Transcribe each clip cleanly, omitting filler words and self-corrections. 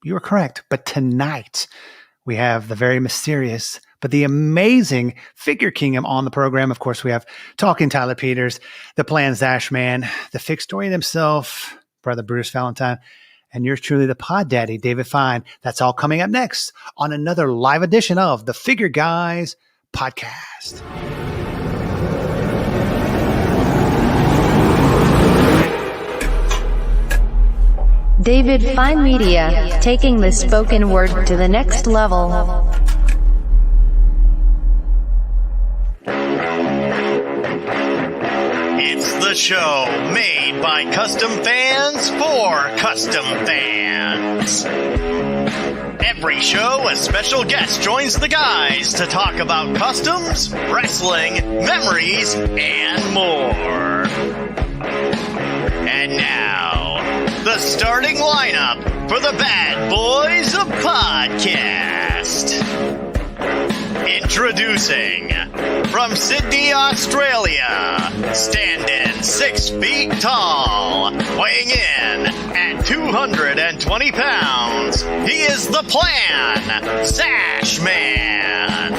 you were correct. But tonight, we have the very mysterious but the amazing Figure Kingdom on the program. Of course, we have Talking Tyler Peters, the Plans Dash Man, the Fig Story himself, Brother Brutus Valentine, and yours truly, the Pod Daddy, David Fine. That's all coming up next on another live edition of the Figure Guys podcast. David Fine Media, taking the spoken word to the next level. It's the show made by custom fans for custom fans. Every show, a special guest joins the guys to talk about customs, wrestling, memories, and more. And now, the starting lineup for the Bad Boys of Podcast. Introducing, from Sydney, Australia, standing 6 feet tall, weighing in at 220 pounds, he is the Plan Sash Man.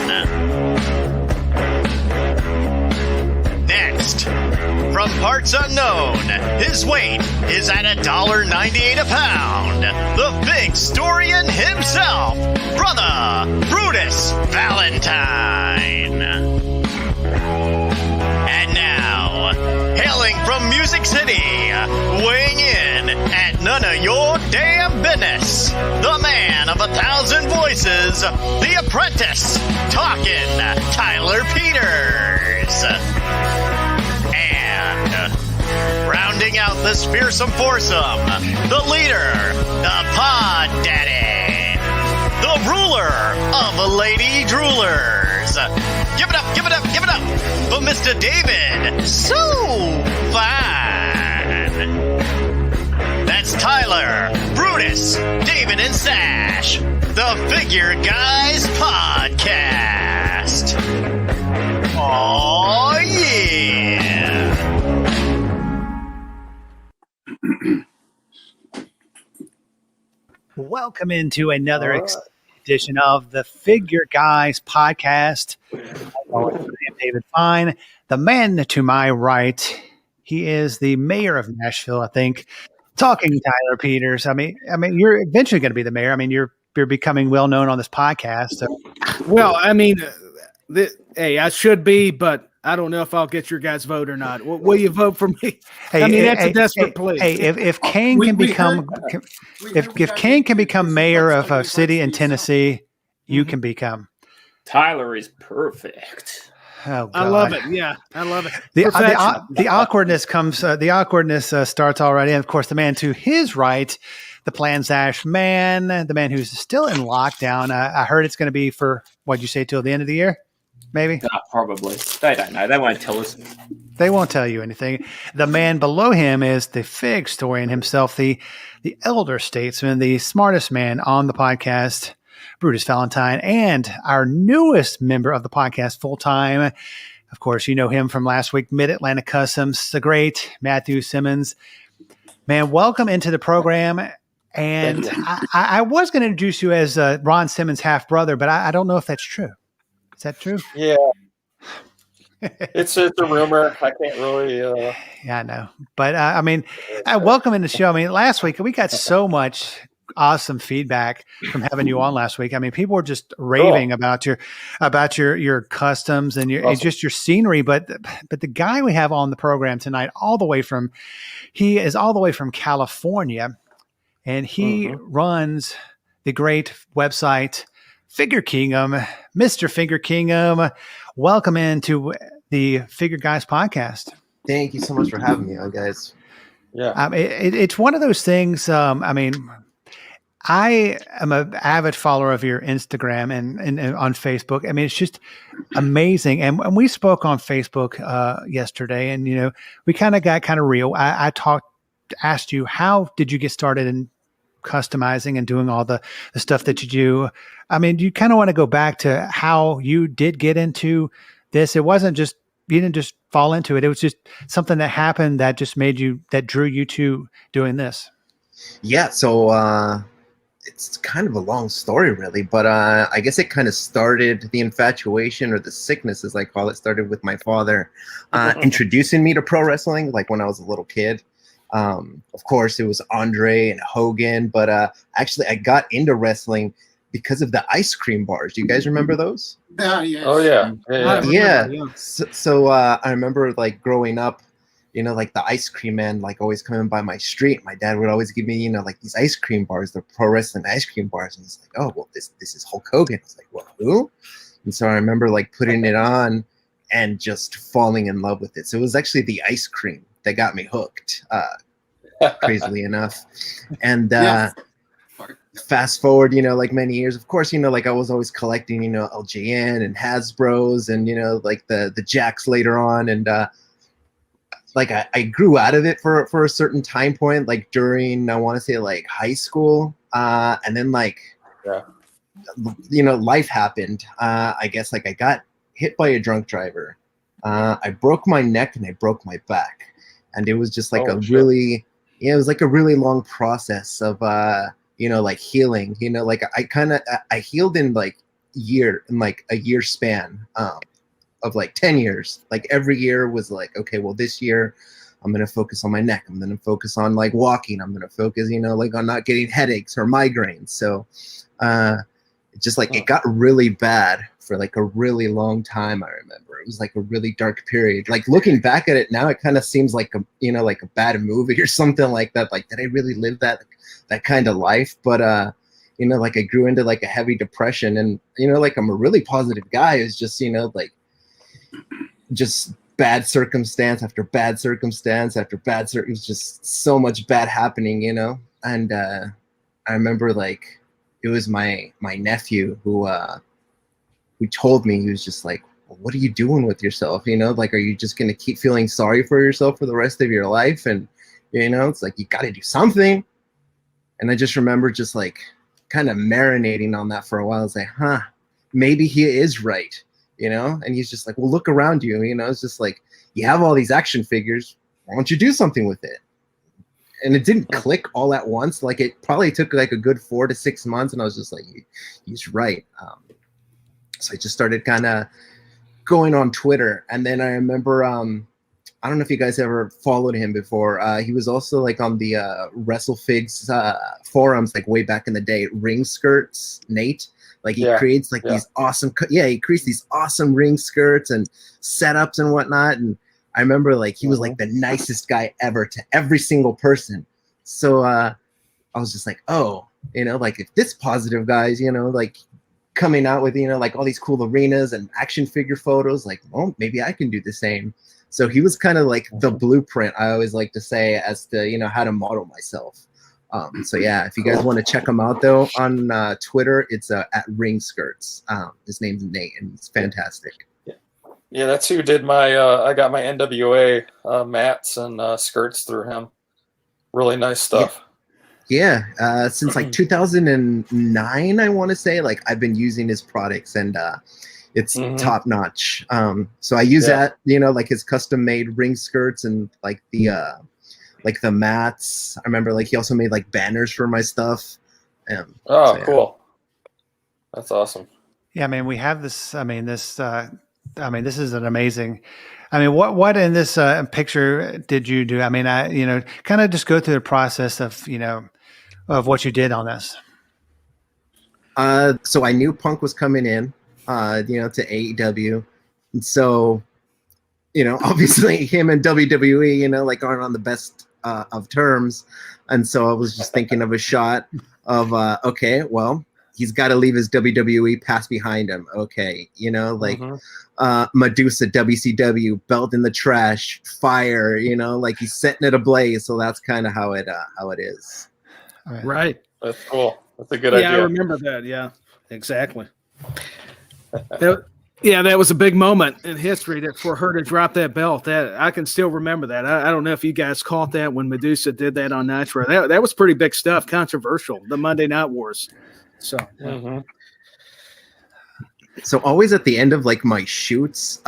Next, from parts unknown, his weight is at $1.98 a pound. The Big Storian himself, Brother Brutus Valentine. And now, hailing from Music City, weighing in at none of your damn business, the man of 1,000 voices, the apprentice, Talking Tyler Peters. Rounding out this fearsome foursome, the leader, the Pod Daddy, the ruler of the Lady Droolers. Give it up, give it up, give it up for Mr. David So Fine. That's Tyler, Brutus, David, and Sash, the Figure Guys Podcast. Oh yeah! Welcome into another edition of the Figure Guys podcast. I'm David Fine. The man to my right, he is the mayor of Nashville, I think. Talking Tyler Peters. I mean, you're eventually going to be the mayor. I mean, you're becoming well known on this podcast. So. Well, I mean, hey, I should be, but I don't know if I'll get your guys' vote or not. Will you vote for me? Hey, I mean, that's a desperate plea. Hey, if Kane can become mayor of a city in Tennessee, you can become. Tyler is perfect. Oh, God. I love it. Yeah, I love it. The awkwardness comes. The awkwardness starts already, and of course, the man to his right, the Plan Sash Man, the man who's still in lockdown. I heard it's going to be for what'd you say till the end of the year? Maybe? Probably. They don't know. They won't tell us. They won't tell you anything. The man below him is the Fig Storian himself, the elder statesman, the smartest man on the podcast, Brutus Valentine, and our newest member of the podcast full-time. Of course, you know him from last week, Mid-Atlantic Customs, the great Matthew Simmons. Man, welcome into the program. And I was going to introduce you as Ron Simmons' half-brother, but I don't know if that's true. Is that true? Yeah. It's a rumor. I can't really. Yeah, I know. But I mean, welcome in the show. I mean, last week we got so much awesome feedback from having you on last week. I mean, people were just raving about your customs and your just your scenery. But the guy we have on the program tonight, he is all the way from California, and he runs the great website Figure Kingdom. Mr. Figure Kingdom, welcome into the Figure Guys podcast. Thank you so much for having me on, guys. Yeah. It's one of those things. I mean, I am an avid follower of your Instagram and on Facebook. I mean, it's just amazing. And we spoke on Facebook yesterday, and, you know, we got real. I asked you, how did you get started in customizing and doing all the stuff that you do? I mean, do you kind of want to go back to how you did get into this? It wasn't just, you didn't just fall into it. It was just something that happened that just that drew you to doing this. Yeah. So it's kind of a long story, really, but I guess it kind of started, the infatuation or the sickness, as I call it, started with my father introducing me to pro wrestling, like when I was a little kid. Of course, it was Andre and Hogan, but actually, I got into wrestling because of the ice cream bars. Do you guys remember those? Yes. Oh yeah. Yeah. So I remember like growing up, you know, like the ice cream man, like always coming by my street. My dad would always give me, you know, like these ice cream bars, the pro wrestling ice cream bars. And he's like, oh, well, this is Hulk Hogan. I was like, well, who? And so I remember like putting it on and just falling in love with it. So it was actually the ice cream that got me hooked, crazily enough. And fast forward, you know, like many years, of course, you know, like I was always collecting, you know, LJN and Hasbro's and, you know, like the Jacks later on. And, like I grew out of it for a certain time point, like during, I want to say like high school. And then like, you know, life happened. I guess like I got hit by a drunk driver. I broke my neck and I broke my back. And it was just like it was like a really long process of, you know, like healing, you know, like I healed in like a year span, of like 10 years. Like every year was like, okay, well this year I'm going to focus on my neck. I'm going to focus on like walking. I'm going to focus, you know, like on not getting headaches or migraines. So, just like it got really bad for like a really long time. I remember it was like a really dark period. Like looking back at it now, it kind of seems like a, you know, like a bad movie or something like that. Like, did I really live that kind of life? But, you know, like I grew into like a heavy depression, and, you know, like I'm a really positive guy. It's just, you know, like just bad circumstance after bad circumstance after bad it was just so much bad happening, you know. And I remember like it was my nephew who told me, he was just like, well, what are you doing with yourself, you know, like are you just gonna keep feeling sorry for yourself for the rest of your life? And, you know, it's like you got to do something. And I just remember just like kind of marinating on that for a while. I was like, maybe he is right, you know. And he's just like, well, look around you, you know. It's just like, you have all these action figures, why don't you do something with it? And it didn't click all at once. Like it probably took like a good 4 to 6 months, and I was just like, he's right. So I just started kind of going on Twitter. And then I remember, I don't know if you guys ever followed him before. He was also like on the WrestleFigs forums, like way back in the day. Ring Skirts, Nate. Like he creates like these awesome, he creates these awesome ring skirts and setups and whatnot. And I remember like he was like the nicest guy ever to every single person. So I was just like, oh, you know, like if this positive guy's, you know, like coming out with, you know, like all these cool arenas and action figure photos, like, well, maybe I can do the same. So he was kind of like the blueprint, I always like to say, as to, you know, how to model myself. So yeah, if you guys want to check him out though on Twitter, it's at Ring Skirts. His name's Nate, and he's fantastic. Yeah, that's who did my. I got my NWA mats and skirts through him. Really nice stuff. Yeah, since like 2009, I want to say, like I've been using his products, and it's top notch. So I use that, you know, like his custom made ring skirts and like the mats. I remember like he also made like banners for my stuff. Cool. That's awesome. Yeah, I mean, we have this. I mean, this is an amazing. I mean, what in this picture did you do? I mean, you know, kind of just go through the process of, you know, of what you did on this. So I knew Punk was coming in, you know, to AEW, and so, you know, obviously him and WWE, you know, like aren't on the best of terms, and so I was just thinking of a shot of okay, well, he's got to leave his WWE past behind him. Okay, you know, like Medusa, WCW, belt in the trash, fire. You know, like he's setting it ablaze. So that's kind of how it is. Right. That's cool. That's a good idea. Yeah, I remember that. Yeah, exactly. That was a big moment in history that for her to drop that belt. That I can still remember that. I don't know if you guys caught that when Medusa did that on Nitro. That was pretty big stuff, controversial. The Monday Night Wars. So, so always at the end of like my shoots,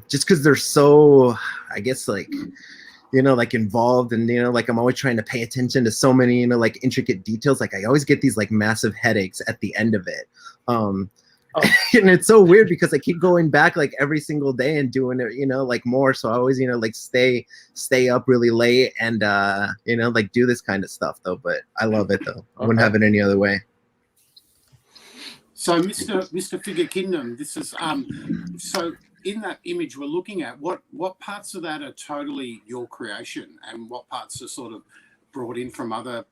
just because they're so, I guess like like involved, and like I'm always trying to pay attention to so many like intricate details. Like I always get these like massive headaches at the end of it. And it's so weird because I keep going back like every single day and doing it, like more. So I always, like stay up really late and like do this kind of stuff though. But I love it though. I wouldn't have it any other way. So Mr. Figure Kingdom, this is so in that image we're looking at, what parts of that are totally your creation and what parts are sort of brought in from other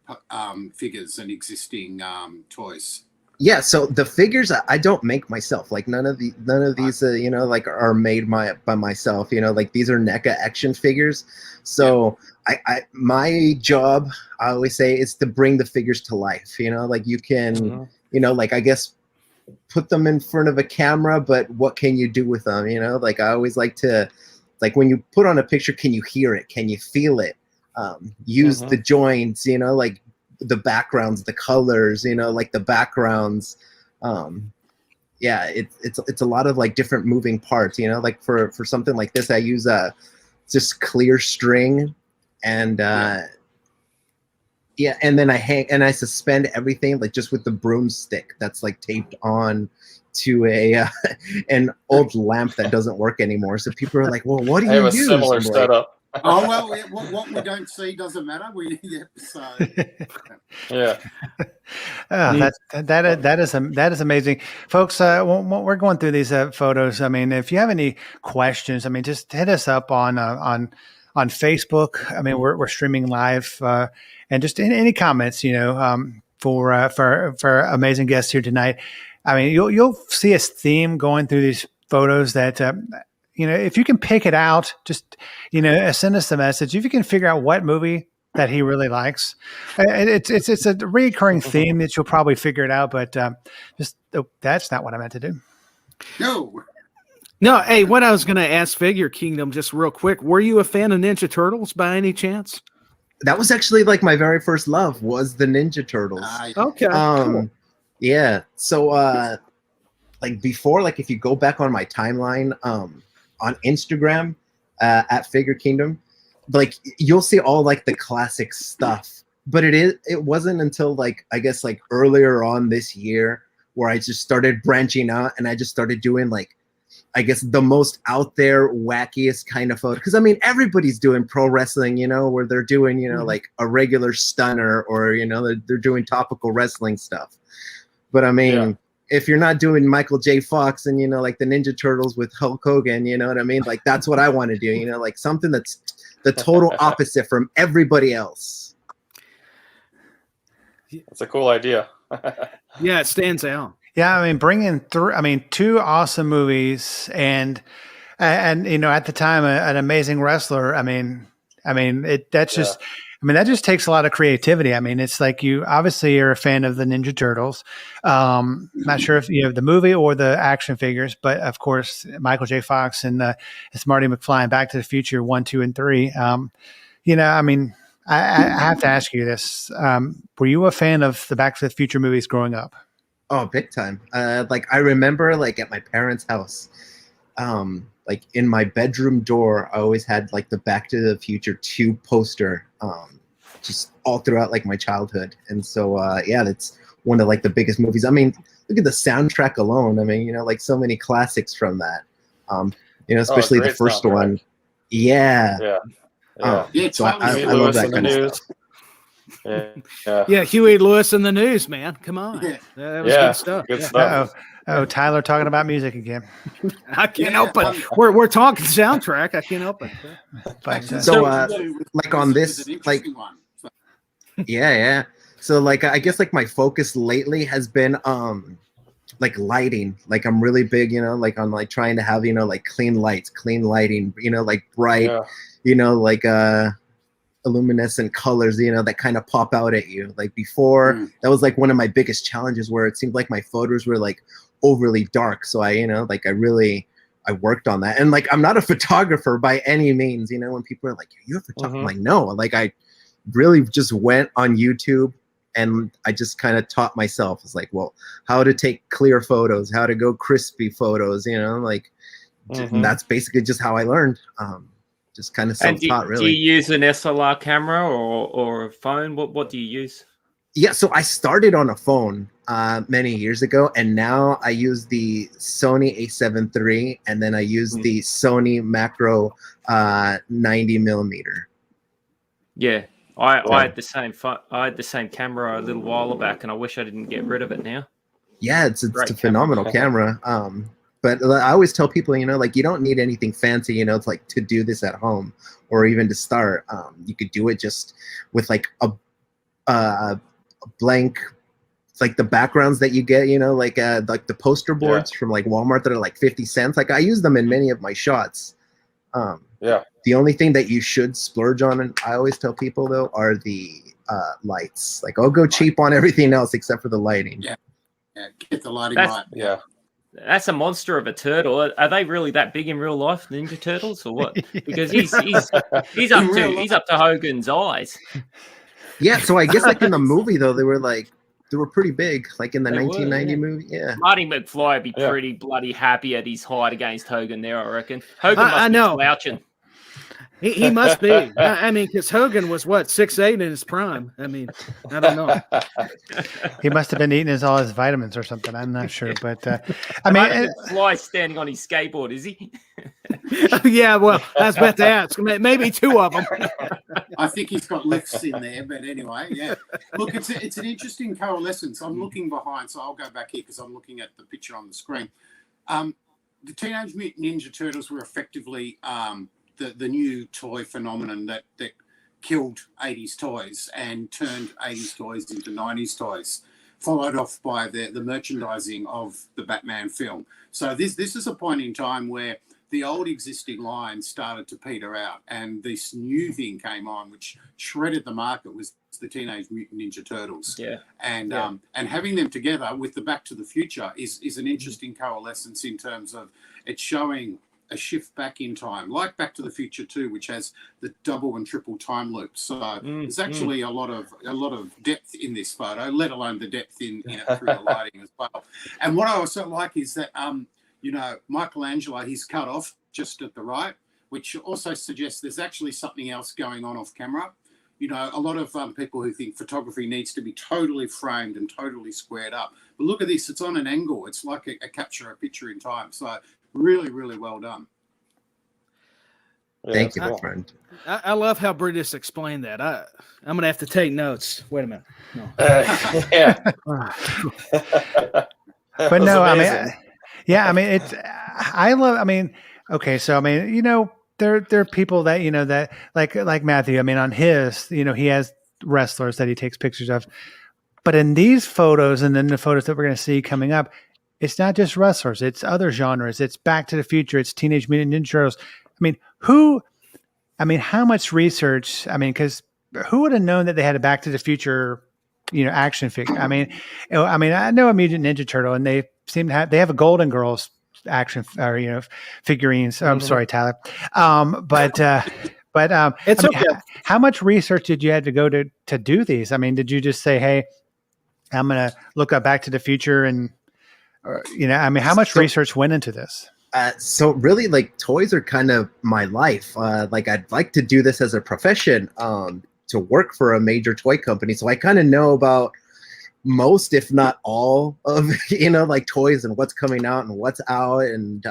figures and existing toys? Yeah, so the figures I don't make myself. Like none of these, like are made by myself. Like these are NECA action figures. So I my job, I always say, is to bring the figures to life. Like you can, like I guess put them in front of a camera, but what can you do with them? Like I always like to, like when you put on a picture, can you hear it? Can you feel it? Use the joints. Like the backgrounds, the colors, like the backgrounds. It's a lot of like different moving parts, like for something like this, I use just clear string and and then I suspend everything like just with the broomstick that's like taped on to an old lamp that doesn't work anymore. So people are like, well, what do you have a use? similar setup. Oh well, what we don't see doesn't matter. Yeah. That is amazing, folks. We're going through these photos. I mean, if you have any questions, I mean, just hit us up on Facebook. I mean, we're streaming live, and just any comments, for amazing guests here tonight. I mean, you'll see a theme going through these photos that. If you can pick it out, just, send us a message. If you can figure out what movie that he really likes, it's a recurring theme that you'll probably figure it out, but that's not what I meant to do. No. Hey, what I was going to ask Figure Kingdom just real quick. Were you a fan of Ninja Turtles by any chance? That was actually like my very first love was the Ninja Turtles. Okay. Cool. Yeah. So, like before, like if you go back on my timeline, on Instagram at Figure Kingdom, like you'll see all like the classic stuff, but it wasn't until like I guess like earlier on this year where I just started branching out and I just started doing like I guess the most out there wackiest kind of photo, because I mean everybody's doing pro wrestling, where they're doing like a regular stunner or they're doing topical wrestling stuff, but I mean if you're not doing Michael J. Fox and, like the Ninja Turtles with Hulk Hogan, you know what I mean? Like, that's what I want to do, like something that's the total opposite from everybody else. That's a cool idea. Yeah, it stands out. Yeah, I mean, bringing through, two awesome movies and at the time, an amazing wrestler. That just takes a lot of creativity. I mean, it's like you obviously are a fan of the Ninja Turtles. Not sure if you have the movie or the action figures, but of course, Michael J. Fox and it's Marty McFly in Back to the Future 1, 2, and 3. I have to ask you this. Were you a fan of the Back to the Future movies growing up? Oh, big time. Like I remember like at my parents' house, like in my bedroom door, I always had like the Back to the Future 2 poster, just all throughout like my childhood. And so, that's one of like the biggest movies. I mean, look at the soundtrack alone. I mean, like so many classics from that, especially the first one. Right? Yeah. So I love that kind of stuff. Yeah, Huey Lewis and the News, man. Come on. That was good stuff. Good stuff. Oh, Tyler talking about music again. I can't help it. We're talking soundtrack. I can't help it. So, like on this, like, So, like, I guess like my focus lately has been like lighting. Like, I'm really big, like on like trying to have like clean lights, clean lighting. Like bright, like luminescent colors, that kind of pop out at you. Like before, that was like one of my biggest challenges where it seemed like my photos were like overly dark. So I worked on that. And like, I'm not a photographer by any means, when people are like, you're a photographer. I'm like, no, like I really just went on YouTube and I just kind of taught myself. It's like, well, how to take clear photos, how to go crispy photos, and that's basically just how I learned. just kind of And self-taught, do really. you use an SLR camera or a phone? What do you use? Yeah, so I started on a phone many years ago, and now I use the Sony A7 III, and then I use the Sony Macro 90 millimeter. Yeah, I had the same I had the same camera a little while back, and I wish I didn't get rid of it now. Yeah, it's Great a phenomenal camera. But I always tell people, like, you don't need anything fancy, it's like to do this at home or even to start. You could do it just with like a blank, like the backgrounds that you get, like the poster boards from like Walmart that are like 50 cents. Like I use them in many of my shots. The only thing that you should splurge on, and I always tell people though, are the lights. Like I'll go cheap on everything else except for the lighting. Yeah, get the lighting right. Yeah. That's a monster of a turtle. Are they really that big in real life, Ninja Turtles, or what? Because he's up to Hogan's eyes. Yeah, so I guess like in the movie though, they were pretty big, like in the They were, 1990 yeah. movie. Yeah. Marty McFly would be pretty bloody happy at his height against Hogan there, I reckon. Hogan must I be know. slouching. He must be. I mean, because Hogan was what, 6'8" in his prime. I mean, I don't know. He must have been eating all his vitamins or something. I'm not sure, but I mean, McFly standing on his skateboard, is he? Yeah, well, I was about to ask. Maybe two of them. I think he's got lifts in there, but anyway, yeah. Look, it's an interesting coalescence. I'm looking behind, so I'll go back here because I'm looking at the picture on the screen. The Teenage Mutant Ninja Turtles were effectively the new toy phenomenon that killed 80s toys and turned 80s toys into 90s toys, followed off by the merchandising of the Batman film. So this is a point in time where the old existing line started to peter out, and this new thing came on, which shredded the market, was the Teenage Mutant Ninja Turtles. Yeah. And having them together with the Back to the Future is an interesting coalescence in terms of it's showing a shift back in time, like Back to the Future 2, which has the double and triple time loops. So there's actually a lot of depth in this photo, let alone the depth in it through the lighting as well. And what I also like is that Michelangelo, he's cut off just at the right, which also suggests there's actually something else going on off camera. A lot of people who think photography needs to be totally framed and totally squared up. But look at this, it's on an angle. It's like a capture a picture in time. So really, really well done. Thank you, my friend. I love how Brutus explained that. I'm going to have to take notes. Wait a minute. No. Yeah. but no, I mean, yeah, I mean, it's, I love, I mean, okay. So, I mean, there are people that, that like Matthew, I mean, on his, he has wrestlers that he takes pictures of, but in these photos and then the photos that we're going to see coming up, it's not just wrestlers, it's other genres. It's Back to the Future. It's Teenage Mutant Ninja Turtles. I mean, how much research, because who would have known that they had a Back to the Future, action figure? I mean, I know a Mutant Ninja Turtle, and they seem to they have a Golden Girls action or figurines. I'm sorry, Tyler. But It's okay. How much research did you have to go to do these? I mean, did you just say, "Hey, I'm going to look up Back to the Future," and how much research went into this? So really, like, toys are kind of my life. Like, I'd like to do this as a profession, to work for a major toy company. So I kind of know about most, if not all of, like, toys and what's coming out and what's out, and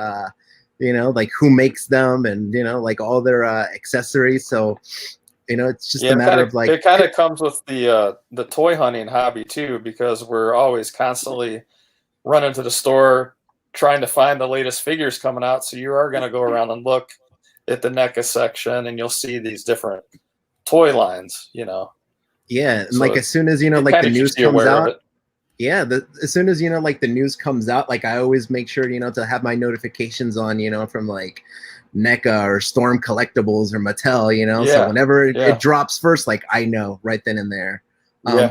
like who makes them, and like all their accessories. So it's just a matter of like, it kind of comes with the toy hunting hobby too, because we're always constantly running to the store trying to find the latest figures coming out. So you are going to go around and look at the NECA section, and you'll see these different toy lines, Yeah, and so like as soon as like the news comes out, as soon as like the news comes out, like I always make sure to have my notifications on, from like NECA or Storm Collectibles or Mattel, so whenever it drops first, like I know right then and there.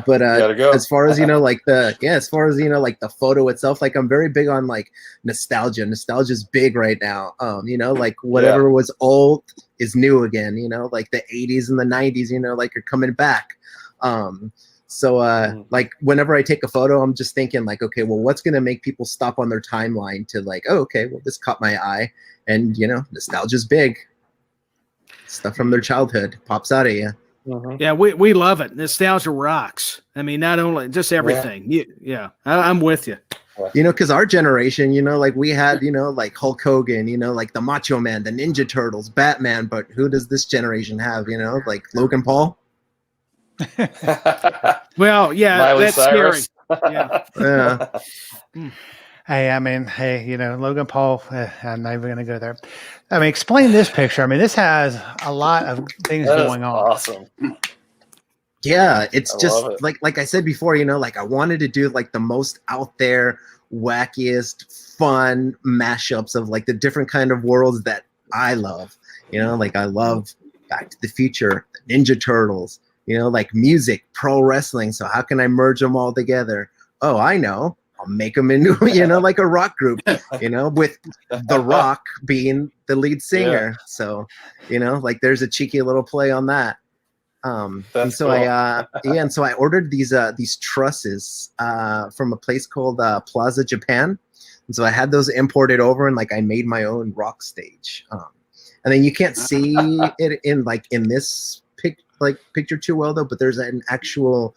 But as far as like the photo itself, like I'm very big on like nostalgia. Nostalgia's big right now. Like whatever was old is new again. Like the 80s and the 90s, like are coming back. So like whenever I take a photo, I'm just thinking like, okay, well, what's gonna make people stop on their timeline to like, oh, okay, well, this caught my eye, and nostalgia's big. stuff from their childhood pops out at you. Mhm. Yeah, we love it. Nostalgia rocks. I mean, not only just everything. Yeah, I'm with you. Because our generation, like we had, like Hulk Hogan, like the Macho Man, the Ninja Turtles, Batman. But who does this generation have? Like Logan Paul. Well, yeah, Miley that's Cyrus. scary. Yeah. Yeah. Hey, I mean, Logan Paul, I'm not even going to go there. I mean, explain this picture. I mean, this has a lot of things That is going on. awesome. Yeah, it's I just love it. like I said before, like I wanted to do like the most out there, wackiest, fun mashups of like the different kind of worlds that I love. Like I love Back to the Future, the Ninja Turtles, like music, pro wrestling. So how can I merge them all together? Oh, I know. I'll make them into, like a rock group, with The Rock being the lead singer. So, like there's a cheeky little play on that. And That's so cool. and so I ordered these trusses from a place called Plaza Japan. And so I had those imported over and like I made my own rock stage. And then you can't see it in this picture too well though, but there's an actual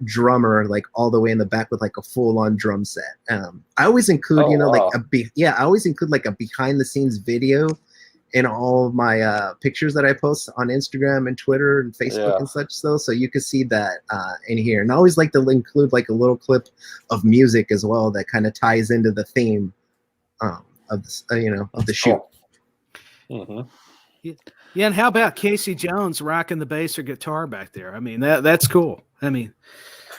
drummer like all the way in the back with like a full-on drum set. I always include wow. I always include like a behind the scenes video in all of my pictures that I post on Instagram and Twitter and Facebook and such. So you can see that in here. And I always like to include like a little clip of music as well that kind of ties into the theme of this, of the shoot. Mm-hmm. Yeah, and how about Casey Jones rocking the bass or guitar back there? I mean, that's cool. I mean,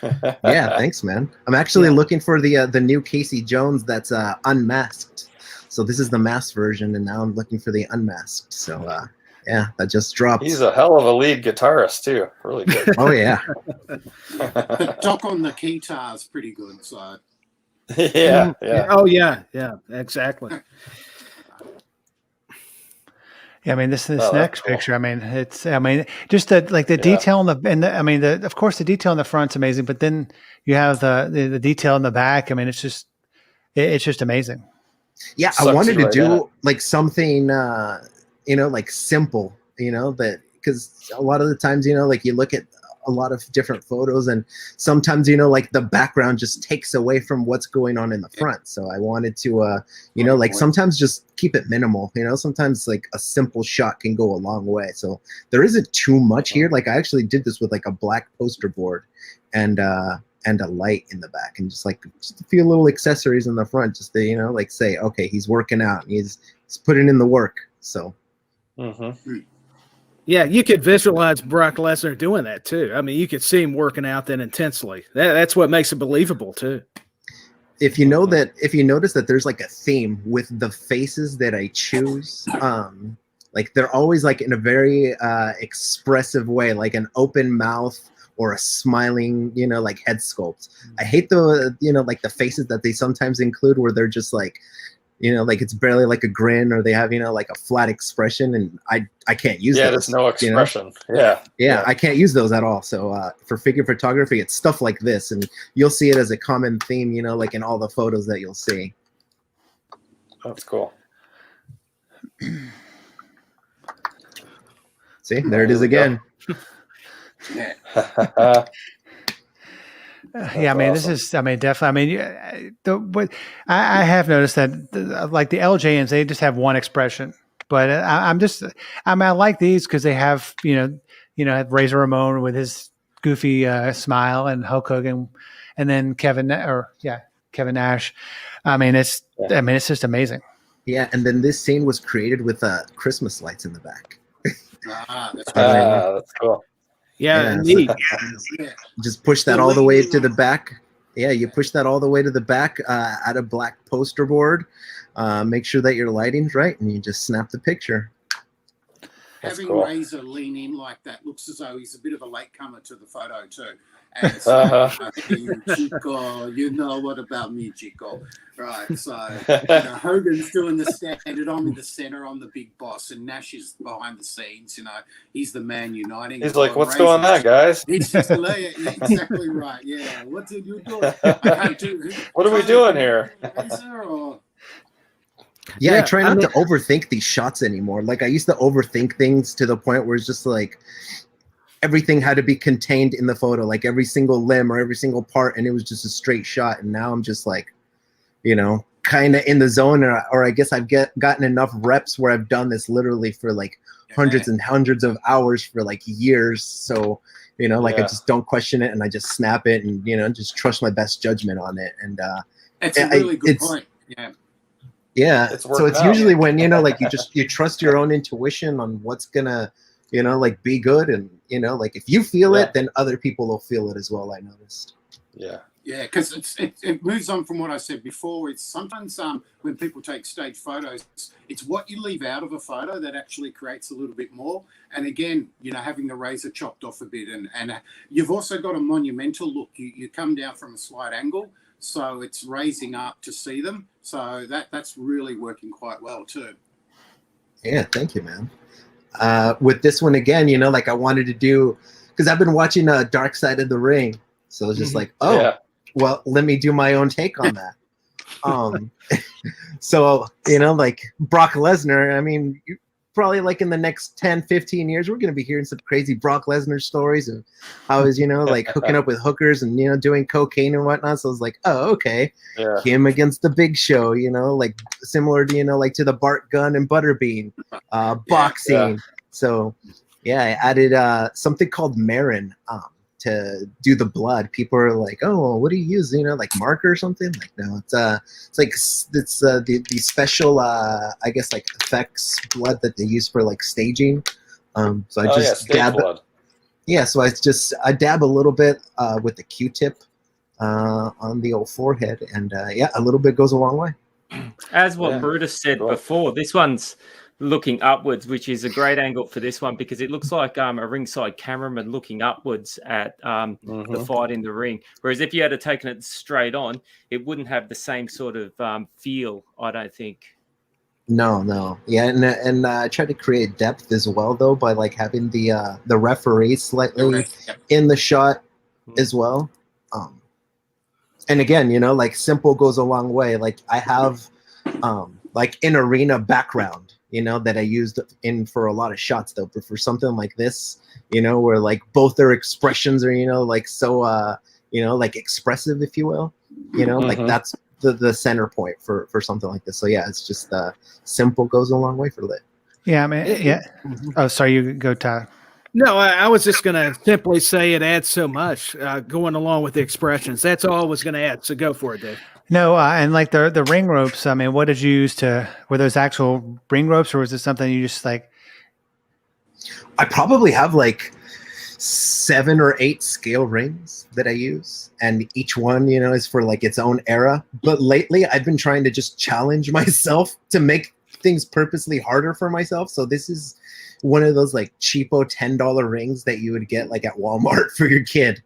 yeah, thanks, man. I'm actually looking for the new Casey Jones that's unmasked. So this is the masked version, and now I'm looking for the unmasked. So that just dropped. He's a hell of a lead guitarist too. Really good. Oh yeah. But Doc on the guitar is pretty good. So yeah. Oh yeah, exactly. Yeah, I mean, this that's next cool. picture. I mean, just the detail in of course the detail in the front's amazing, but then you have the detail in the back. I mean, it's just amazing. Yeah, I wanted to do like something, like simple, that because a lot of the times, like you look at a lot of different photos and sometimes, like the background just takes away from what's going on in the front. So I wanted to, like sometimes just keep it minimal, sometimes like a simple shot can go a long way. So there isn't too much here. Like I actually did this with like a black poster board and a light in the back and just a few little accessories in the front just to, like say, okay, he's working out and he's putting in the work. So. Mm-hmm. Yeah, you could visualize Brock Lesnar doing that too. I mean, you could see him working out that intensely. That's what makes it believable too. If you notice that there's like a theme with the faces that I choose, like they're always like in a very expressive way, like an open mouth or a smiling, like head sculpt. I hate the, like the faces that they sometimes include where they're just like, like it's barely like a grin or they have, like a flat expression and I can't use those. There's no expression. Yeah, I can't use those at all. So for figure photography, it's stuff like this and you'll see it as a common theme, like in all the photos that you'll see. That's cool. See, there it is again. Yeah, I mean, awesome. this is, I mean, definitely. I mean, I have noticed that like the LJNs, they just have one expression. But I like these because they have, have Razor Ramon with his goofy smile and Hulk Hogan, and then Kevin Nash. I mean, it's just amazing. Yeah, and then this scene was created with Christmas lights in the back. That's cool. Yeah, so just push that all the way to the back. Yeah, you push that all the way to the back at a black poster board. Make sure that your lighting's right, and you just snap the picture. Having cool. Razor lean in like that looks as though he's a bit of a latecomer to the photo too. And so, Chico, you know what about me, Chico? Right, so Hogan's doing the standard, I'm in the center, I'm the big boss, and Nash is behind the scenes, he's the man uniting. He's like, what's going on, guys? It's just exactly right, yeah. What did you do? What are we doing here? Razor or... Yeah, I Yeah, try I not mean- to overthink these shots anymore. Like I used to overthink things to the point where it's just like everything had to be contained in the photo, like every single limb or every single part, and it was just a straight shot. And now I'm just like, kind of in the zone, or I guess I've gotten enough reps where I've done this literally for like hundreds and hundreds of hours for like years. So, like I just don't question it and I just snap it and, just trust my best judgment on it. And It's a really good point. Yeah. Yeah. It's So it's working out. usually when, like you trust your own intuition on what's gonna, like be good. And, like if you feel it, then other people will feel it as well. I noticed. Yeah. Yeah, because it moves on from what I said before. It's sometimes when people take stage photos, it's what you leave out of a photo that actually creates a little bit more. And again, having the razor chopped off a bit, and you've also got a monumental look. You come down from a slight angle, so it's raising up to see them. So that's really working quite well too. Yeah, thank you, man. With this one again, like I wanted to do, because I've been watching Dark Side of the Ring, so it's just like, well, let me do my own take on that. So, like Brock Lesnar, I mean, probably like in the next 10, 15 years, we're going to be hearing some crazy Brock Lesnar stories of how he's, like hooking up with hookers and, doing cocaine and whatnot. So I was like, oh, okay. Yeah. Him against the Big Show, like similar to, like to the Bart Gunn and Butterbean boxing. Yeah. So, yeah, I added something called Marin to do the blood. People are like, oh, well, what do you use? Like marker or something? Like, no, it's the special, I guess, like effects blood that they use for like staging. So I just dab. Blood. Yeah, so I dab a little bit with the Q-tip on the old forehead, and a little bit goes a long way. As what Brutus said before, this one's looking upwards, which is a great angle for this one because it looks like a ringside cameraman looking upwards at the fight in the ring. Whereas if you had taken it straight on, it wouldn't have the same sort of feel, I don't think. No. Yeah, and I tried to create depth as well, though, by like having the referee slightly in the shot as well. And again, like simple goes a long way. Like I have like an arena background, that I used for a lot of shots though. But for something like this, where like both their expressions are, like so, like expressive, if you will, like that's the center point for something like this. So yeah, it's just simple goes a long way for lit. Yeah, I mean, yeah. Oh, sorry, you go, Ty. No, I was just going to simply say it adds so much going along with the expressions. That's all I was going to add. So go for it, Dave. No, and like the ring ropes, I mean, what did you use were those actual ring ropes or was it something you just like? I probably have like 7 or 8 scale rings that I use, and each one, is for like its own era. But lately I've been trying to just challenge myself to make things purposely harder for myself. So this is one of those like cheapo $10 rings that you would get like at Walmart for your kid.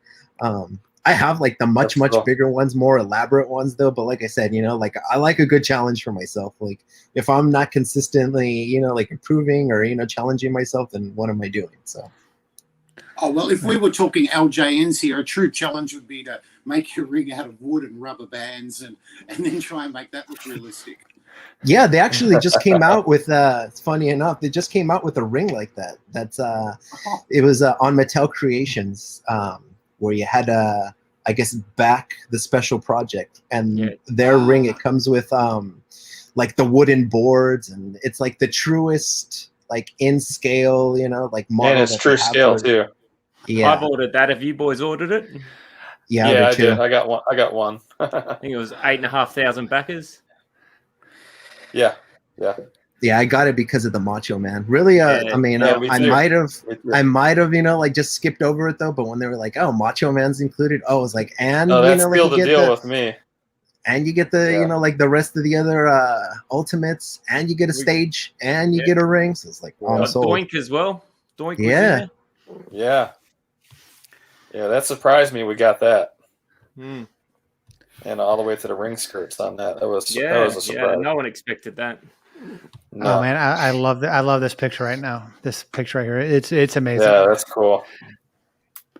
I have like the much bigger ones, more elaborate ones though. But like I said, like I like a good challenge for myself. Like if I'm not consistently, like improving or, challenging myself, then what am I doing? So. Oh, well, if we were talking LJNs here, a true challenge would be to make your ring out of wood and rubber bands and then try and make that look realistic. Yeah, they actually just came out with, it's funny enough, they just came out with a ring like that. That's, it was on Mattel Creations, where you had, I guess, back the special project. And their ring, it comes with, like the wooden boards, and it's like the truest, like in scale, like model. And it's true scale too. Yeah. I've ordered that. Have you boys ordered it? Yeah, I did. I got one. I think it was 8,500 backers. Yeah, I got it because of the Macho Man. Really, I mean, I might have, like just skipped over it though. But when they were like, "Oh, Macho Man's included," I was like, "And that's like, still the deal with me." And you get the, like the rest of the other ultimates, and you get a stage, and you get a ring. So it's like, I'm sold. Doink as well. Doink. Yeah. That surprised me. We got that. And all the way to the ring skirts on that. That was a surprise. Yeah, no one expected that. No. Oh man, I love that. I love this picture right now. This picture right here. It's amazing. Yeah, that's cool.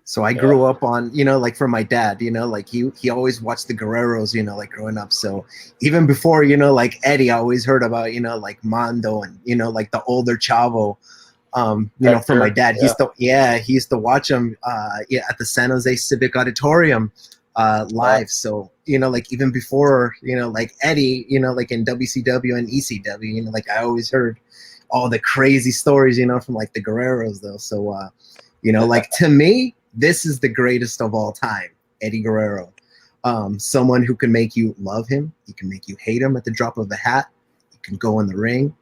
So I grew up on, like from my dad, like he always watched the Guerreros, like growing up. So even before, like Eddie, I always heard about, like Mondo and, like the older Chavo, from my dad. He used to watch him at the San Jose Civic Auditorium live. So, like even before, like Eddie, like in WCW and ECW, like I always heard all the crazy stories, from like the Guerreros though. So, like to me, this is the greatest of all time, Eddie Guerrero. Someone who can make you love him. He can make you hate him at the drop of a hat. He can go in the ring.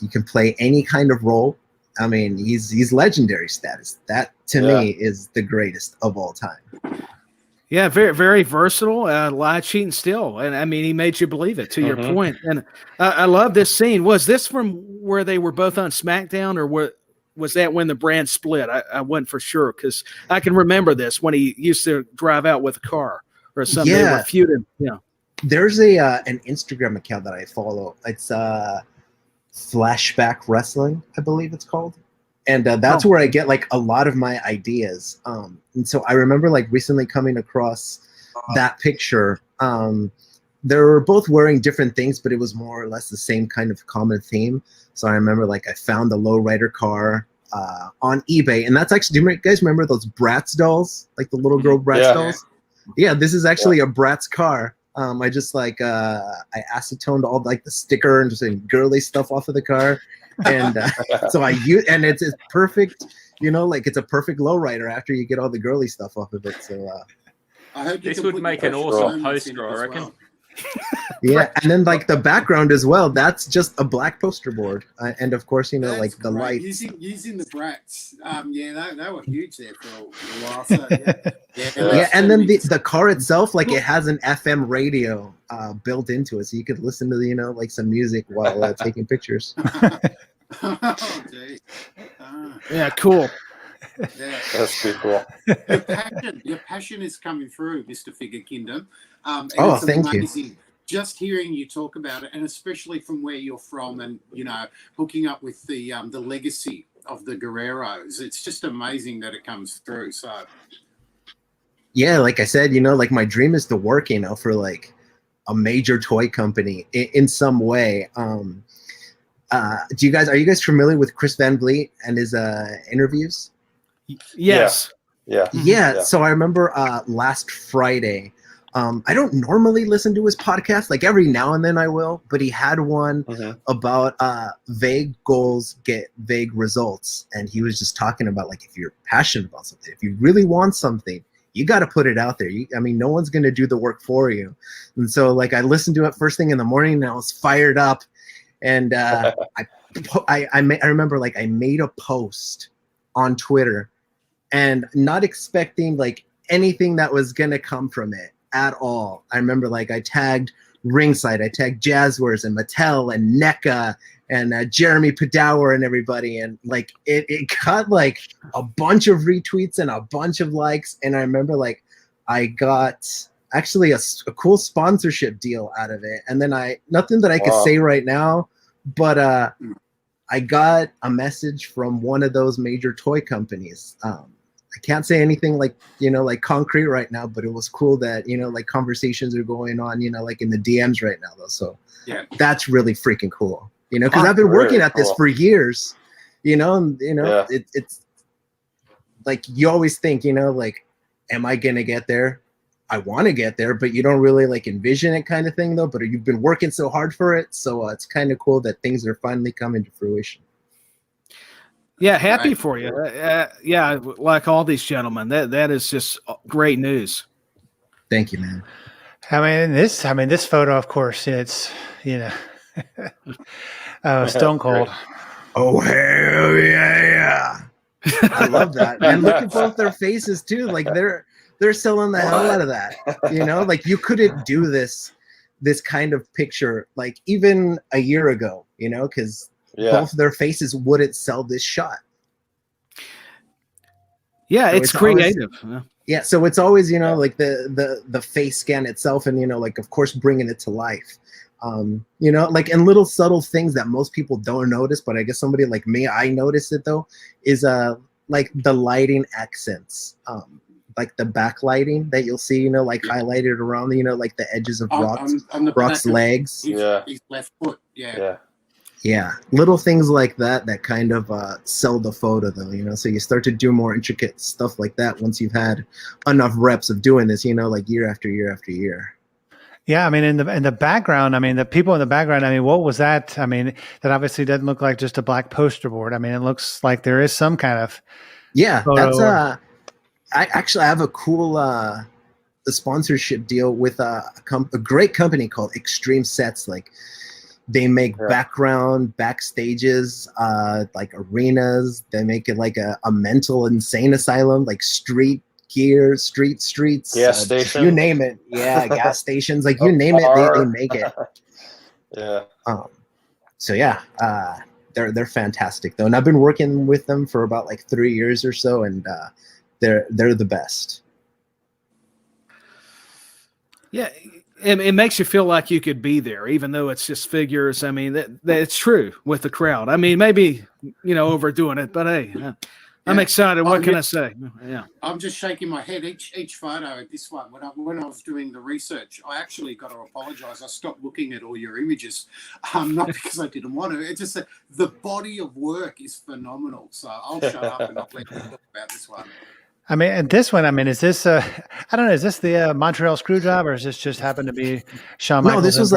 He can play any kind of role. I mean, he's legendary status. That to me is the greatest of all time. Yeah, very, very versatile. Live cheating still, and I mean, he made you believe it. To your point, and I love this scene. Was this from where they were both on SmackDown, or was that when the brand split? I wasn't for sure because I can remember this when he used to drive out with a car or something. They were feuding. Yeah, there's an Instagram account that I follow. It's Flashback Wrestling, I believe it's called. And that's where I get like a lot of my ideas. And so I remember like recently coming across that picture. They were both wearing different things, but it was more or less the same kind of common theme. So I remember like I found the lowrider car on eBay. And that's actually, do you guys remember those Bratz dolls? Like the little girl Bratz dolls? Yeah, this is actually a Bratz car. I just like I acetoned all like the sticker and just girly stuff off of the car. And so I use, and it's perfect, like it's a perfect lowrider after you get all the girly stuff off of it. So I hope this would make an awesome poster, I reckon. Well. Yeah, and then like the background as well. That's just a black poster board, and of course, That's like the great. lights. Using the Bratz. They were huge there for a while. So, Yeah, and then the car itself, like it has an FM radio built into it, so you could listen to like some music while taking pictures. Oh, gee. Yeah, cool. Yeah. That's pretty cool. Your passion is coming through, Mr. Figure Kingdom. And Oh, it's thank you. amazing. Just hearing you talk about it, and especially from where you're from, and hooking up with the legacy of the Guerreros, it's just amazing that it comes through. So, Yeah, like I said, like my dream is to work, for like a major toy company in some way. Are you guys familiar with Chris Van Vliet and his interviews? Yes. Yeah. So I remember last Friday, I don't normally listen to his podcast, like every now and then I will, but he had one about vague goals get vague results. And he was just talking about like, if you're passionate about something, if you really want something, you got to put it out there. No one's going to do the work for you. And so like I listened to it first thing in the morning and I was fired up. And I remember like I made a post on Twitter and not expecting like anything that was going to come from it at all. I remember like I tagged Ringside, I tagged Jazzwares and Mattel and NECA and Jeremy Padower and everybody. And like it got like a bunch of retweets and a bunch of likes. And I remember like I got actually a cool sponsorship deal out of it. And then nothing that I could say right now, but I got a message from one of those major toy companies. I can't say anything like, like concrete right now, but it was cool that, like conversations are going on, like in the DMs right now though. So yeah, that's really freaking cool, because I've been working at this for years, it's like, you always think, like, am I going to get there? I want to get there, but you don't really like envision it kind of thing though, but you've been working so hard for it. So it's kind of cool that things are finally coming to fruition. Yeah, happy for you. Yeah, like all these gentlemen, that is just great news. Thank you, man. I mean, this photo, of course, it's Stone Cold. Oh hell yeah! I love that. And look at both their faces too. Like they're selling the hell out of that. Like you couldn't do this kind of picture like even a year ago. Because both their faces wouldn't sell this shot. Yeah, so it's creative. Always, so it's always, like the face scan itself and, like, of course, bringing it to life. Like, and little subtle things that most people don't notice, but I guess somebody like me, I notice it, though, is like the lighting accents, like the backlighting that you'll see, like highlighted around, like the edges of on the Brock's back of legs. his left foot. Yeah. Yeah, little things like that kind of sell the photo, though, so you start to do more intricate stuff like that once you've had enough reps of doing this, like year after year after year. Yeah, I mean, in the background, I mean, the people in the background, I mean, what was that? I mean, that obviously doesn't look like just a black poster board. I mean, it looks like there is some kind of that's I have a cool sponsorship deal with a great company called Extreme Sets. Like, they make backstages, like arenas. They make it like a mental insane asylum, like street gear, streets, gas station, you name it. Yeah, gas stations, like you name it, they make it. Yeah. So yeah, they're fantastic though, and I've been working with them for about like 3 years or so, and they're the best. Yeah. It makes you feel like you could be there, even though it's just figures. I mean, that's true with the crowd. I mean, maybe, overdoing it, but hey, I'm excited. What can I say? Yeah. I'm just shaking my head. Each photo, this one, when I was doing the research, I actually got to apologize. I stopped looking at all your images, not because I didn't want to. It's just that the body of work is phenomenal. So I'll shut up and not let you talk about this one. I mean, and this one, I mean, is this, I don't know, is this the Montreal Screwjob, or is this just happened to be Shawn Michaels? No, this was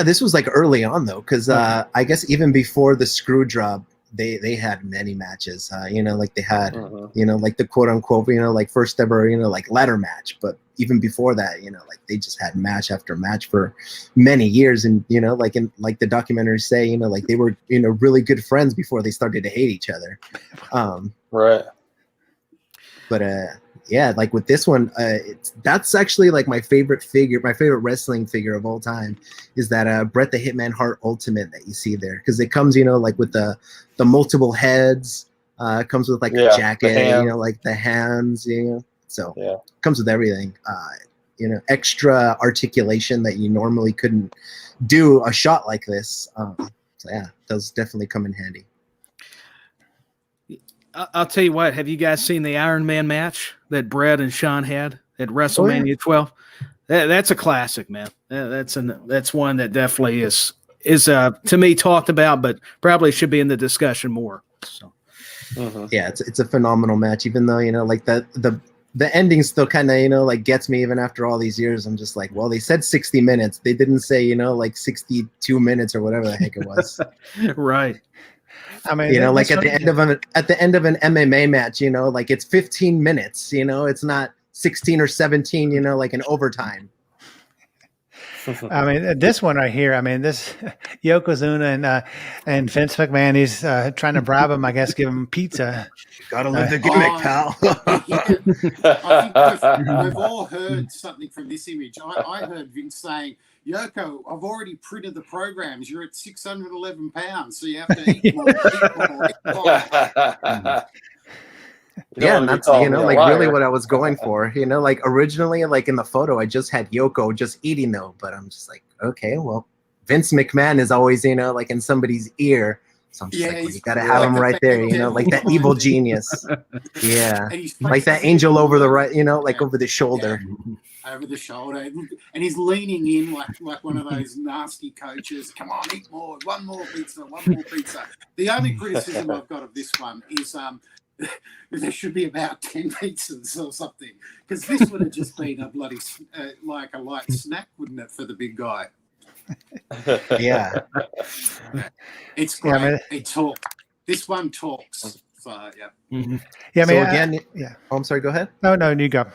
this was like early on though, because I guess even before the Screwjob, they had many matches. Like they had, like the quote unquote, like first ever, like ladder match. But even before that, like they just had match after match for many years, and like the documentaries say, like they were really good friends before they started to hate each other. Right. But yeah, like with this one, that's actually like my favorite figure, my favorite wrestling figure of all time is that Bret the Hitman Hart Ultimate that you see there, because it comes, like with the multiple heads, it comes with like a jacket, like the hands, so it comes with everything, extra articulation that you normally couldn't do a shot like this. So yeah, those definitely come in handy. I'll tell you what. Have you guys seen the Iron Man match that Bret and Shawn had at WrestleMania 12? That's a classic, man. That's one that definitely is to me talked about, but probably should be in the discussion more. So, yeah, it's a phenomenal match. Even though like the ending still kind of like gets me even after all these years. I'm just like, well, they said 60 minutes. They didn't say like 62 minutes or whatever the heck it was. Right. I mean, like at the end of an MMA match, like it's 15 minutes, it's not 16 or 17, like an overtime. I mean, this one right here, I mean, this Yokozuna and Vince McMahon, he's trying to bribe him, I guess, give him pizza. Gotta live the gimmick, pal. I think we've all heard something from this image. I heard Vince saying, Yoko, I've already printed the programs. You're at 611 pounds, so you have to eat more. Yeah, and that's like really what I was going for. Like originally, like in the photo, I just had Yoko just eating though, but I'm just like, okay, well, Vince McMahon is always like in somebody's ear, so I'm just like, well, you gotta have him right there, like that evil genius. Yeah, like that angel over the right, like over the shoulder. Yeah. Over the shoulder, and he's leaning in like one of those nasty coaches. Come on, eat more. One more pizza. The only criticism I've got of this one is there should be about 10 pizzas or something, because this would have just been a bloody like a light snack, wouldn't it, for the big guy? Yeah, it's great. Yeah, it talks. This one talks. So yeah. Mm-hmm. Yeah. I mean, so again, Oh, I'm sorry. Go ahead. No, you go.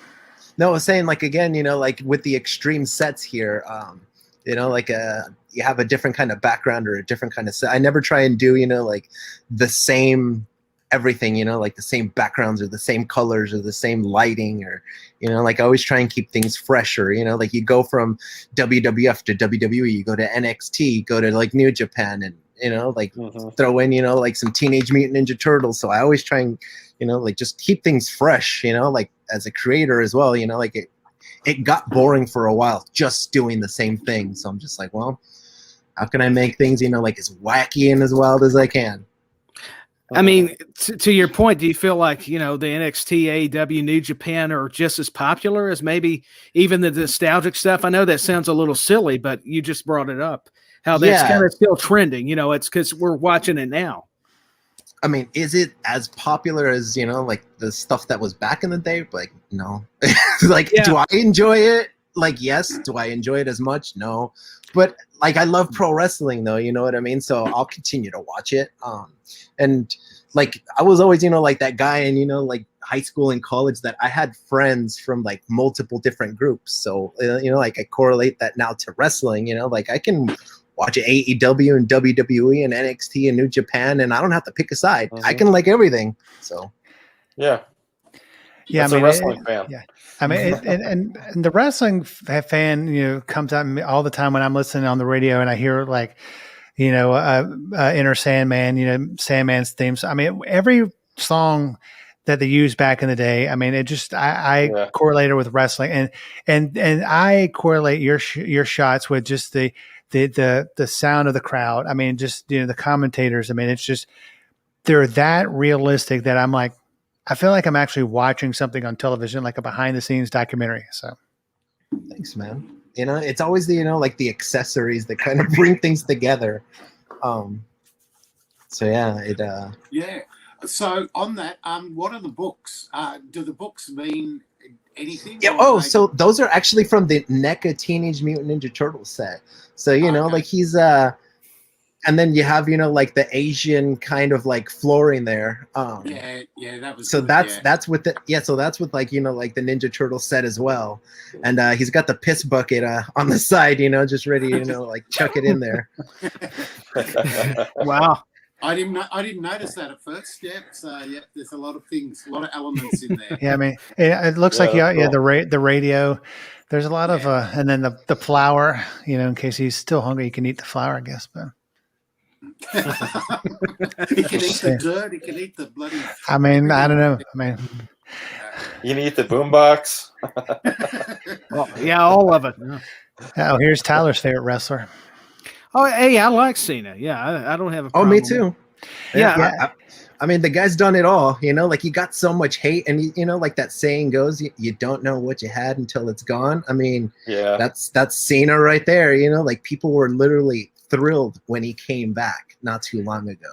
No, I was saying, like, again, like with the extreme sets here, like you have a different kind of background or a different kind of set. I never try and do, like the same everything, like the same backgrounds or the same colors or the same lighting or, like I always try and keep things fresher, like you go from WWF to WWE, you go to NXT, go to like New Japan and, like throw in, like some Teenage Mutant Ninja Turtles. So I always try and, like just keep things fresh, like as a creator as well, like it got boring for a while just doing the same thing. So I'm just like, well, how can I make things, like as wacky and as wild as I can? I mean, to your point, do you feel like, the NXT, AEW, New Japan are just as popular as maybe even the nostalgic stuff? I know that sounds a little silly, but you just brought it up. How that's kind of still trending. It's because we're watching it now. I mean, is it as popular as, like the stuff that was back in the day? Like, no. Do I enjoy it? Like, yes. Do I enjoy it as much? No. But like, I love pro wrestling though, you know what I mean? So I'll continue to watch it. And like, I was always, like that guy in, like high school and college that I had friends from like multiple different groups. So, like I correlate that now to wrestling, like I can watch AEW and WWE and NXT and New Japan, and I don't have to pick a side. I can like everything. So, yeah. Yeah, a wrestling fan. Yeah, I mean, and the wrestling fan, comes at me all the time when I'm listening on the radio and I hear like, Enter Sandman, Sandman's themes. I mean, every song that they used back in the day. I mean, it just I correlate it with wrestling, and I correlate your shots with just the sound of the crowd. I mean, just the commentators. I mean, it's just they're that realistic that I'm like, I feel like I'm actually watching something on television, like a behind the scenes documentary. So, thanks, man. It's always the like the accessories that kind of bring things together. So yeah, yeah. So on that, what are the books? Do the books mean anything? Yeah. So those are actually from the NECA Teenage Mutant Ninja Turtles set. So like he's and then you have like the Asian kind of like flooring there. Yeah, that was. So good, that's with So that's with like like the Ninja Turtle set as well, and he's got the piss bucket on the side, just ready, like chuck it in there. Wow. I didn't notice that at first. Yeah, so there's a lot of things, a lot of elements in there. Yeah, I mean, it looks like the radio. There's a lot of and then the flour. In case he's still hungry, he can eat the flour, I guess. But he can eat the dirt. He can eat the bloody. I mean, I don't know. I mean, you can eat the boombox. Well, yeah, all of it. Oh, here's Tyler's favorite wrestler. Oh, hey, I like Cena. Yeah, I don't have a problem. Oh, me too. Yeah. I mean, the guy's done it all, like he got so much hate, and like that saying goes, you don't know what you had until it's gone. I mean, that's Cena right there. Like people were literally thrilled when he came back not too long ago.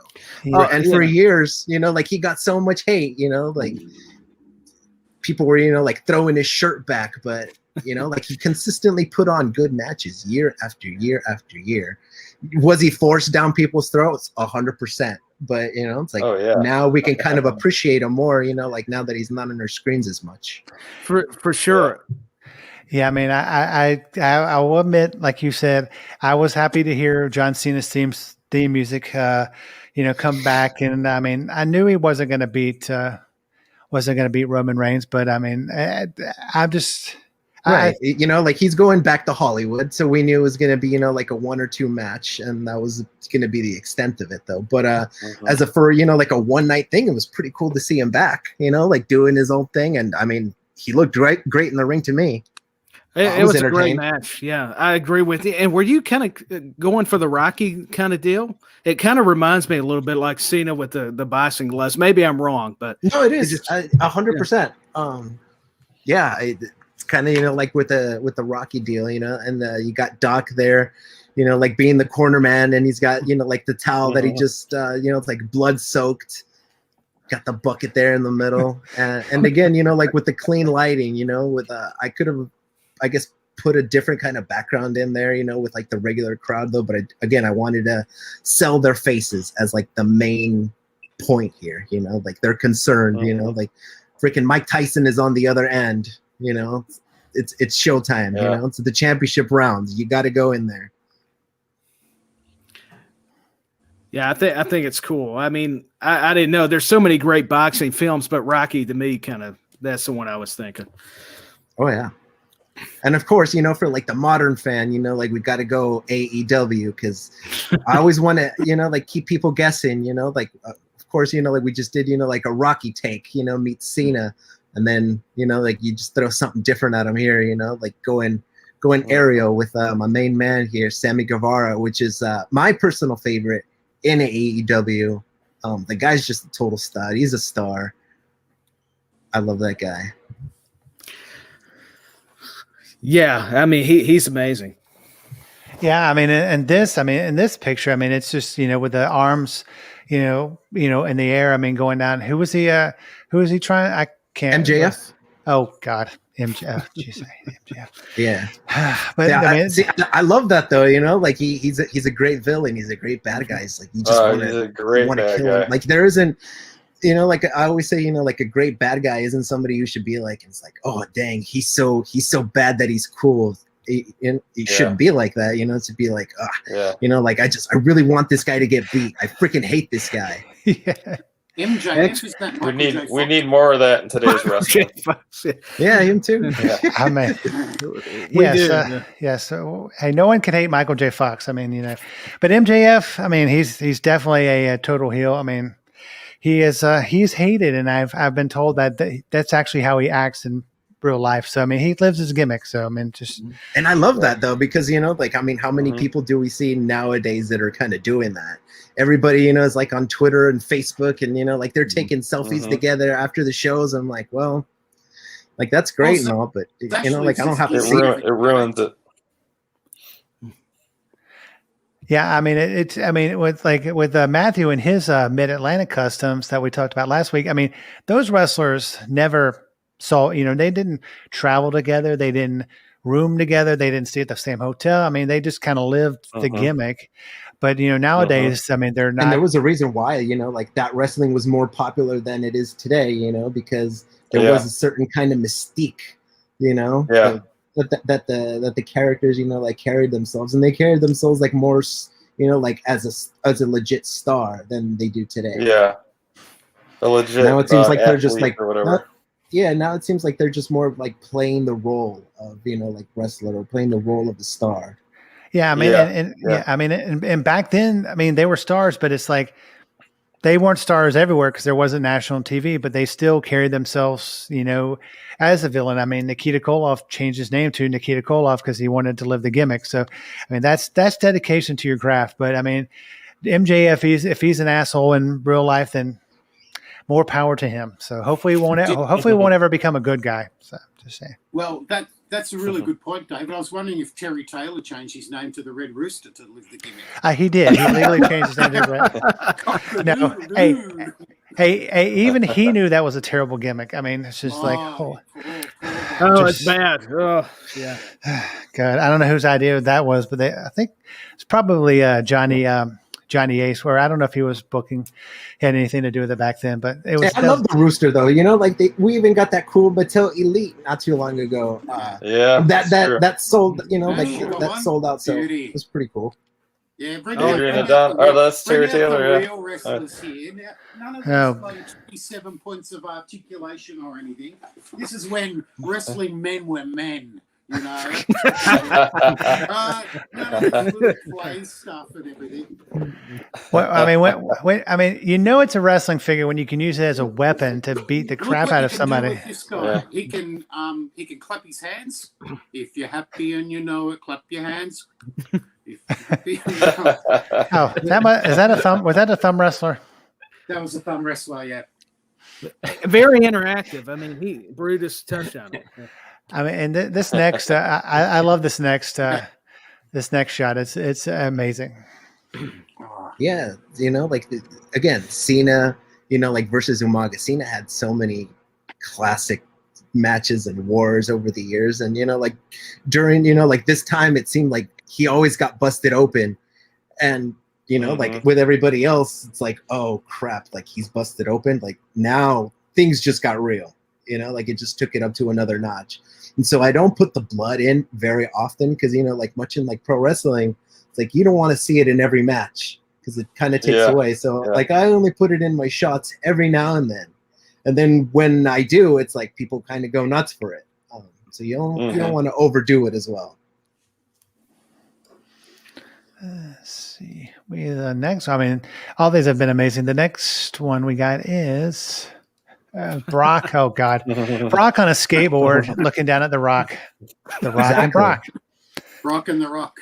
For years, like he got so much hate, like people were, like throwing his shirt back, but like he consistently put on good matches year after year after year. Was he forced down people's throats? 100%. But it's like now we can kind of appreciate him more, like now that he's not on our screens as much. For sure. Yeah, I mean, I will admit, like you said, I was happy to hear John Cena's theme music, come back, and I mean, I knew he wasn't going to beat Roman Reigns, but I mean, I'm just. Right. Like he's going back to Hollywood. So we knew it was going to be, like a 1 or 2 match. And that was going to be the extent of it though. But as for, like a one night thing, it was pretty cool to see him back, like doing his own thing. And I mean, he looked great in the ring to me. It was a great match. Yeah, I agree with you. And were you kind of going for the Rocky kind of deal? It kind of reminds me a little bit like Cena with the boxing gloves. Maybe I'm wrong, but no, it is 100%. It's kind of like with the Rocky deal, and you got Doc there, like being the corner man, and he's got like the towel that he just it's like blood soaked. Got the bucket there in the middle, and again, like with the clean lighting, with I could have, I guess, put a different kind of background in there, with like the regular crowd though. But I wanted to sell their faces as like the main point here, like they're concerned, like freaking Mike Tyson is on the other end, it's showtime, it's the championship rounds. You got to go in there. Yeah, I think it's cool. I mean, I didn't know there's so many great boxing films, but Rocky to me that's the one I was thinking. Oh yeah. And of course, for like the modern fan, like we got to go AEW because I always want to, like keep people guessing, like of course, like we just did, like a Rocky take, meet Cena, and then, like you just throw something different at him here, like going aerial with my main man here, Sammy Guevara, which is my personal favorite in AEW. The guy's just a total stud. He's a star. I love that guy. Yeah, I mean he's amazing. Yeah, I mean, in this picture, I mean, it's just, with the arms, in the air. I mean, going down. Who was he trying? I can't. MJF. Oh God, MJF. Jeez, MJF. Yeah. But Yeah, I mean, I love that though. Like he's a great villain. He's a great bad guy. It's like you just he's a great want to bad kill guy. him. Like there isn't. Like I always say, like a great bad guy isn't somebody you should be like. It's like, oh dang, he's so bad that he's cool. He shouldn't be like that, to be like, like I really want this guy to get beat. I freaking hate this guy. yeah. MJF is that We need more of that in today's wrestling. Yeah, him too. I mean, yes. So, hey, no one can hate Michael J. Fox. I mean, but MJF, I mean, he's definitely a total heel. I mean, he is he's hated, and I've been told that's actually how he acts in real life. So I mean, he lives his gimmick. So I mean, just and I love that though, because like I mean, how many people do we see nowadays that are kind of doing that? Everybody is like on Twitter and Facebook, and like they're taking selfies together after the shows. I'm like, well, like that's great and all, but like I don't have to see it. It ruins it. yeah. I mean, with Matthew and his Mid-Atlantic Customs that we talked about last week. I mean, those wrestlers never saw, they didn't travel together. They didn't room together. They didn't stay at the same hotel. I mean, they just kind of lived the gimmick. But, nowadays, I mean, they're not. And there was a reason why, like that wrestling was more popular than it is today, because there was a certain kind of mystique, that the characters, like carried themselves, and they carried themselves like more, like as a legit star than they do today. Yeah. A legit. Now it seems like they're just like, or whatever. Now it seems like they're just more like playing the role of, like wrestler or playing the role of the star. Yeah, I mean, and back then, I mean, they were stars, but it's like they weren't stars everywhere because there wasn't national TV, but they still carried themselves, as a villain. I mean, Nikita Koloff changed his name to Nikita Koloff because he wanted to live the gimmick. So, I mean, that's dedication to your craft. But I mean, MJF, if he's an asshole in real life, then more power to him. So hopefully he won't ever become a good guy. So just saying. Well, that's a really good point, David. I was wondering if Terry Taylor changed his name to the Red Rooster to live the gimmick. He did. He legally changed his name to Red. No, hey, even he knew that was a terrible gimmick. I mean, it's just it's bad. Oh, yeah. God, I don't know whose idea that was, but I think it's probably Johnny Ace, where I don't know if he was booking, had anything to do with it back then, but it was. I love the Rooster though. Like we even got that cool Mattel Elite not too long ago. That sold. That sold out. So it was pretty cool. Yeah, that's Terry Taylor. Real wrestlers here. Now, none of this 27 points of articulation or anything. This is when wrestling men were men. None of this play stuff and everything. Well, I mean, it's a wrestling figure when you can use it as a weapon to beat the crap out of somebody. This guy. He can clap his hands. If you're happy and you know it, clap your hands. If you're happy and you know it. Oh, is that a thumb? Was that a thumb wrestler? That was a thumb wrestler, yeah. Very interactive. I mean, Brutus touched on it. I mean, and this next, I love this next shot. It's amazing. Yeah, again, Cena, versus Umaga. Cena had so many classic matches and wars over the years, and during this time, it seemed like he always got busted open, and like with everybody else, it's like, oh crap, like he's busted open. Like now things just got real. Like it just took it up to another notch. And so I don't put the blood in very often because, like much in like pro wrestling, it's like you don't want to see it in every match because it kind of takes away. So like I only put it in my shots every now and then. And then when I do, it's like people kind of go nuts for it. So you don't want to overdo it as well. Let's see. The next, I mean, all these have been amazing. The next one we got is... Brock, oh God, Brock on a skateboard looking down at the Rock, and Brock. Brock and the Rock.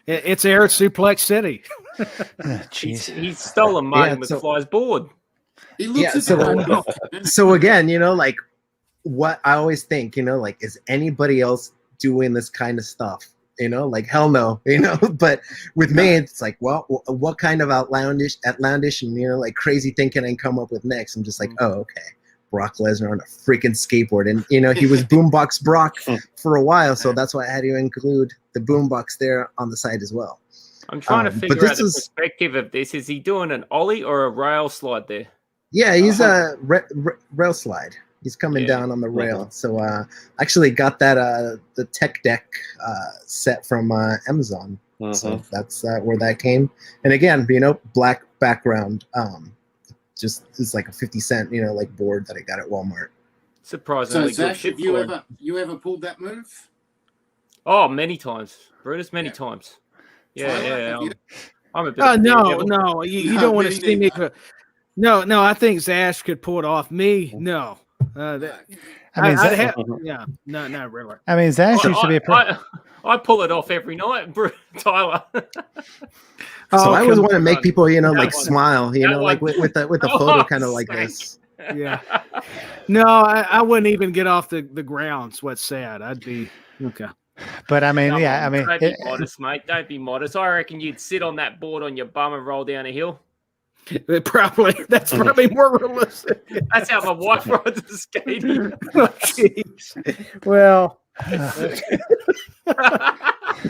It's Air Suplex City. Jeez. He's stolen Marty Yeah, so- McFly's board. He looks Yeah, at so- the So again, like what I always think, like, is anybody else doing this kind of stuff? Like hell no, But with me, it's like, well, what kind of outlandish and like crazy thing can I come up with next? I'm just like, oh, okay, Brock Lesnar on a freaking skateboard, and he was Boombox Brock for a while, so that's why I had to include the Boombox there on the side as well. I'm trying to but figure out this the is- perspective of this. Is he doing an ollie or a rail slide there? Yeah, he's a rail slide. He's coming Yeah. down on the rail. So actually got that the tech deck set from Amazon. So that's where that came. And again, black background. Just it's like a 50 cent, like board that I got at Walmart. So Surprisingly good Zach, shit have you for him. ever pulled that move? Oh, many times, Brutus, many Yeah. times. Tyler, Yeah. have you? I'm a bit. Oh of a no, daredevil. no, you No, don't want to me see me. neither. No, I think Zash could pull it off. Me, no. I mean, I'd Zach, have, yeah, no, not really. I mean, Zash used to be a pro. I pull it off every night, Tyler. So I always want to on. make people, That like one. smile, That like one. with the Oh, photo kind of like thank this. Yeah. No, I wouldn't even get off the grounds. What's sad? I'd be okay. But I mean, Come yeah, on, I mean, don't be modest, mate. Don't be modest. I reckon you'd sit on that board on your bum and roll down a hill. That's probably more realistic. That's how my wife rides the skate. Oh, jeez. Well,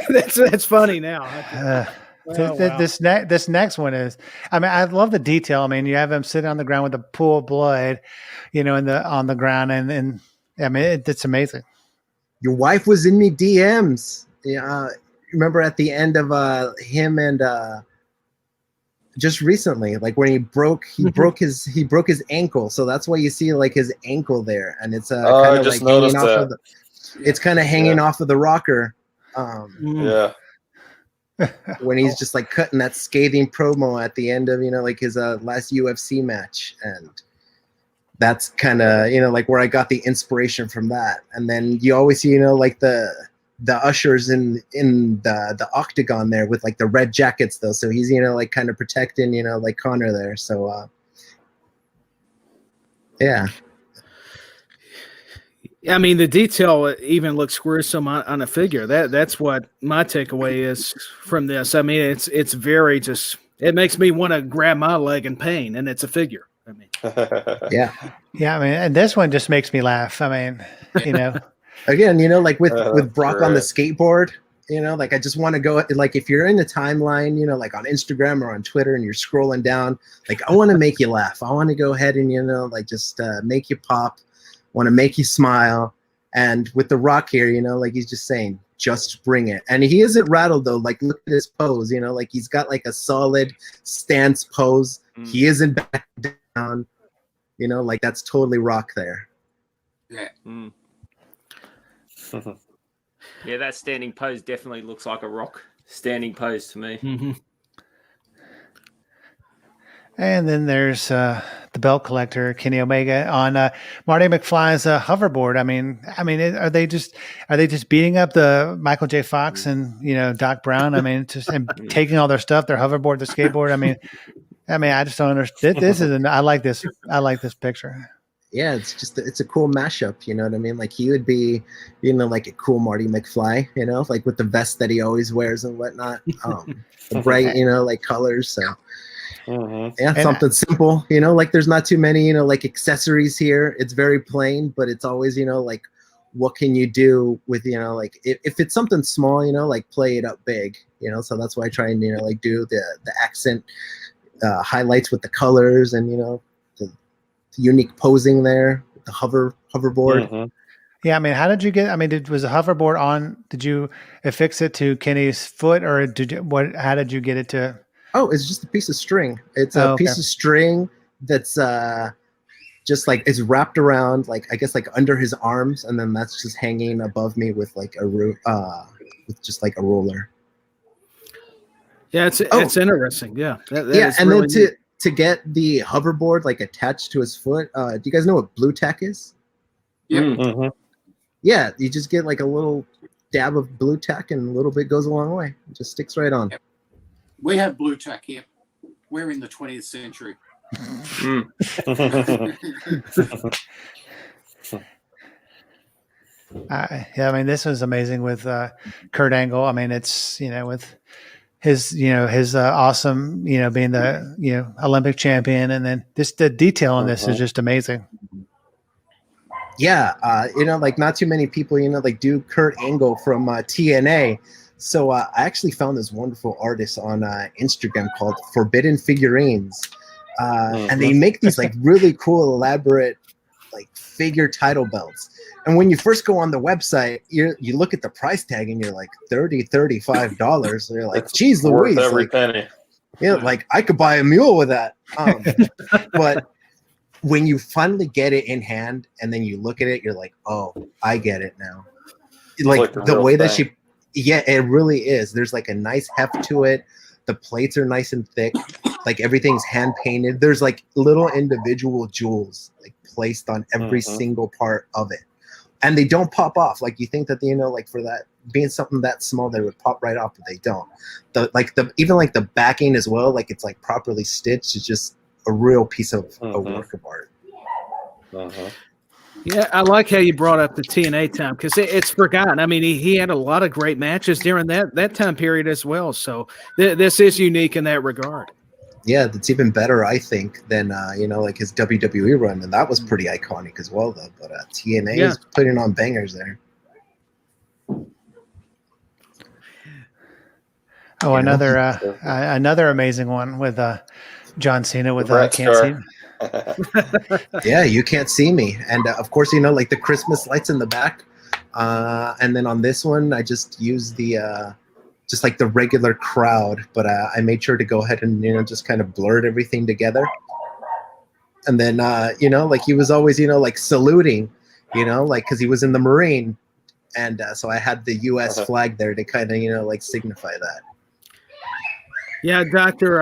that's funny now. Oh, wow. this next one is. I mean, I love the detail. I mean, you have him sitting on the ground with a pool of blood, on the ground, and I mean, it's amazing. Your wife was in me DMs. Yeah, remember at the end of him and just recently, like when he broke his ankle. So that's why you see like his ankle there, and it's kind I of just like hanging noticed off that. it's kind of hanging off of the rocker. Yeah. When he's just like cutting that scathing promo at the end of like his last UFC match, and that's kind of like where I got the inspiration from that. And then you always see like the ushers in the octagon there with like the red jackets though, so he's like kind of protecting like Connor there. So yeah. I mean, the detail even looks gruesome on a figure. That's what my takeaway is from this. I mean, it's very just. It makes me want to grab my leg in pain, and it's a figure. I mean, Yeah. Yeah, I mean, and this one just makes me laugh. I mean, Again, like with Brock on the right. skateboard, like I just want to go, like if you're in the timeline, like on Instagram or on Twitter and you're scrolling down, like I want to make you laugh. I want to go ahead and, like just make you pop, want to make you smile. And with The Rock here, like he's just saying, just bring it. And he isn't rattled though. Like look at his pose, like he's got like a solid stance pose. He isn't back down, like that's totally Rock there. Yeah. Yeah, that standing pose definitely looks like a Rock standing pose to me. mm-hmm. And then there's the belt collector Kenny Omega on Marty McFly's hoverboard. I mean, are they just beating up the Michael J. Fox and Doc Brown? I mean, and taking all their stuff, their hoverboard, their skateboard. I mean, I just don't understand. I like this. I like this picture. Yeah, it's a cool mashup, you know what I mean? Like he would be, like a cool Marty McFly, like with the vest that he always wears and whatnot. The bright, like colors. So yeah, something simple, like there's not too many, like accessories here. It's very plain, but it's always, like what can you do with, like if it's something small, like play it up big, so that's why I try and, like do the accent highlights with the colors and, the unique posing there, the hoverboard. Yeah, I mean, how did you get? I mean, was the hoverboard on? Did you affix it to Kenny's foot, or how did you get it to? Oh, it's just a piece of string. It's a piece of string that's just like it's wrapped around, like I guess like under his arms, and then that's just hanging above me with like with just like a roller. Yeah, it's interesting. Yeah, that yeah, is and really then to get the hoverboard like attached to his foot. Do you guys know what blue tack is? Yeah. Yeah, you just get like a little dab of blue tack, and a little bit goes a long way. It just sticks right on. We have blue tack here. We're in the 20th century. Yeah, I mean, this was amazing with Kurt Angle. I mean, it's, with his awesome, being the, Olympic champion. And then just the detail in this is just amazing. Yeah. Like not too many people, like do Kurt Angle from TNA. So I actually found this wonderful artist on Instagram called Forbidden Figurines. And they make these like really cool, elaborate, like figure title belts. And when you first go on the website, you look at the price tag and you're like $35. You're like, geez Louise. Worth every like, penny. Yeah, like I could buy a mule with that. But when you finally get it in hand and then you look at it, you're like, oh, I get it now. Like the way that she, it really is. There's like a nice heft to it. The plates are nice and thick. Like everything's hand painted. There's like little individual jewels like placed on every single part of it. And they don't pop off. Like you think that, like for that being something that small, they would pop right off, but they don't. Even like the backing as well, like it's like properly stitched. It's just a real piece of a work of art. Yeah, I like how you brought up the TNA time because it's forgotten. I mean, he had a lot of great matches during that time period as well. So this is unique in that regard. Yeah, that's even better, I think, than like his WWE run, and that was pretty iconic as well, though. But TNA is putting on bangers there. Oh, another amazing one with John Cena with Can't See. Yeah, You Can't See Me, and of course, like the Christmas lights in the back, and then on this one, I just used the. Just like the regular crowd, but I made sure to go ahead and just kind of blurred everything together. And then like he was always like saluting, like because he was in the Marine, and so I had the U.S. flag there to kind of like signify that. Yeah, Dr.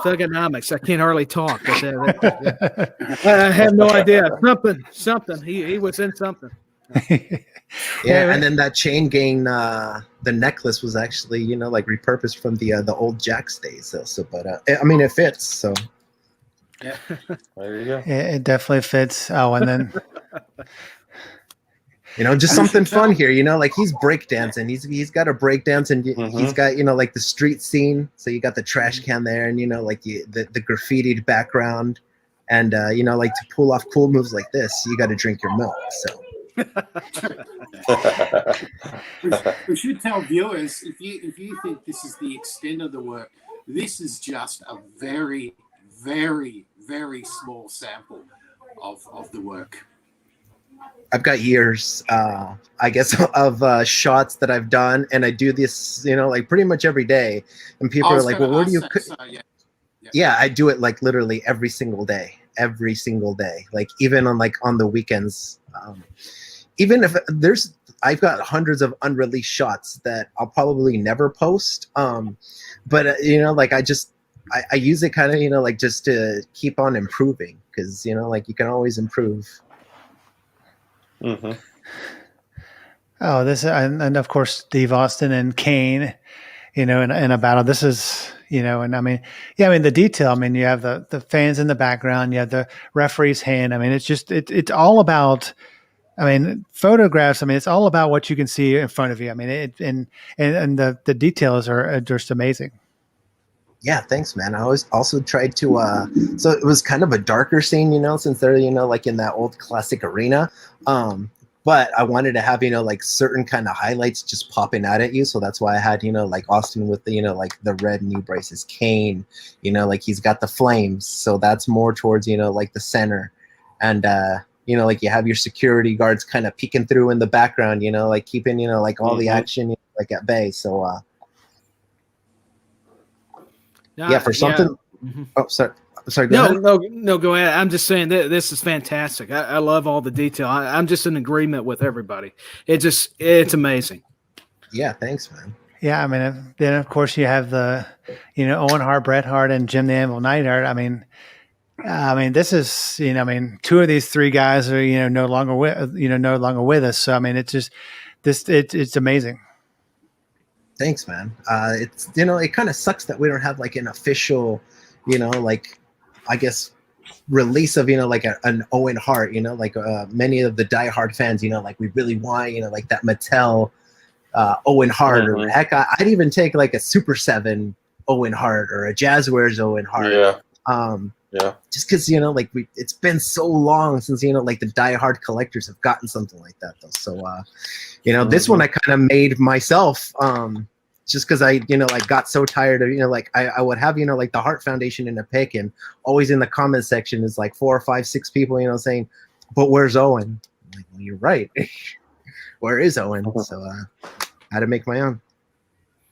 Thugonomics. I can't hardly talk. But, I have no idea. Something. He was in something. Yeah, and then that chain gang, the necklace was actually, like repurposed from the old Jack's days. So, but I mean, it fits. So, yeah, there you go. It definitely fits. Oh, and then, just something fun here. Like he's breakdancing. He's got a breakdance, and he's got like the street scene. So you got the trash can there, and like the graffitied background, and like to pull off cool moves like this, you got to drink your milk. So. We should tell viewers if you think this is the extent of the work, this is just a very, very, very small sample of the work. I've got years, I guess, of shots that I've done, and I do this, like pretty much every day. And people are like, "Well, where do you?" Yeah, I do it like literally every single day, like even on the weekends. Even if I've got hundreds of unreleased shots that I'll probably never post. But like I use it kind of, like just to keep on improving because, like you can always improve. Oh, and of course, Steve Austin and Kane, in a battle. This is, and I mean, the detail, I mean, you have the fans in the background, you have the referee's hand. I mean, it's just, it's all about, photographs. I mean, it's all about what you can see in front of you. I mean, and the details are just amazing. Yeah, thanks, man. I always also tried to, so it was kind of a darker scene, since they're, like in that old classic arena. But I wanted to have, like certain kind of highlights just popping out at you. So that's why I had, like Austin with the, like the red knee braces, Kane, like he's got the flames. So that's more towards, like the center. And, like you have your security guards kind of peeking through in the background, like keeping, like all the action like at bay. So, yeah, for something. Yeah. Oh, sorry. Go ahead. No, go ahead. I'm just saying that this is fantastic. I love all the detail. I'm just in agreement with everybody. It's amazing. Yeah, thanks, man. Yeah, I mean, then of course you have the, Owen Hart, Bret Hart, and Jim the Anvil Neidhart. I mean, this is, two of these three guys are, no longer with us. So I mean, it's just it's amazing. Thanks, man. It's it kind of sucks that we don't have like an official, like I guess release of like an Owen Hart. Like many of the diehard fans, like we really want like that Mattel Owen Hart, or heck, I'd even take like a Super 7 Owen Hart or a Jazzwares Owen Hart. Yeah. Just because like it's been so long since like the diehard collectors have gotten something like that though. So this one I kind of made myself, just because I like got so tired of like I would have like the Hart Foundation in a pick, and always in the comment section is like 4 or 5, 6 people saying, but where's Owen? I'm like, well, you're right. Where is Owen? So I had to make my own.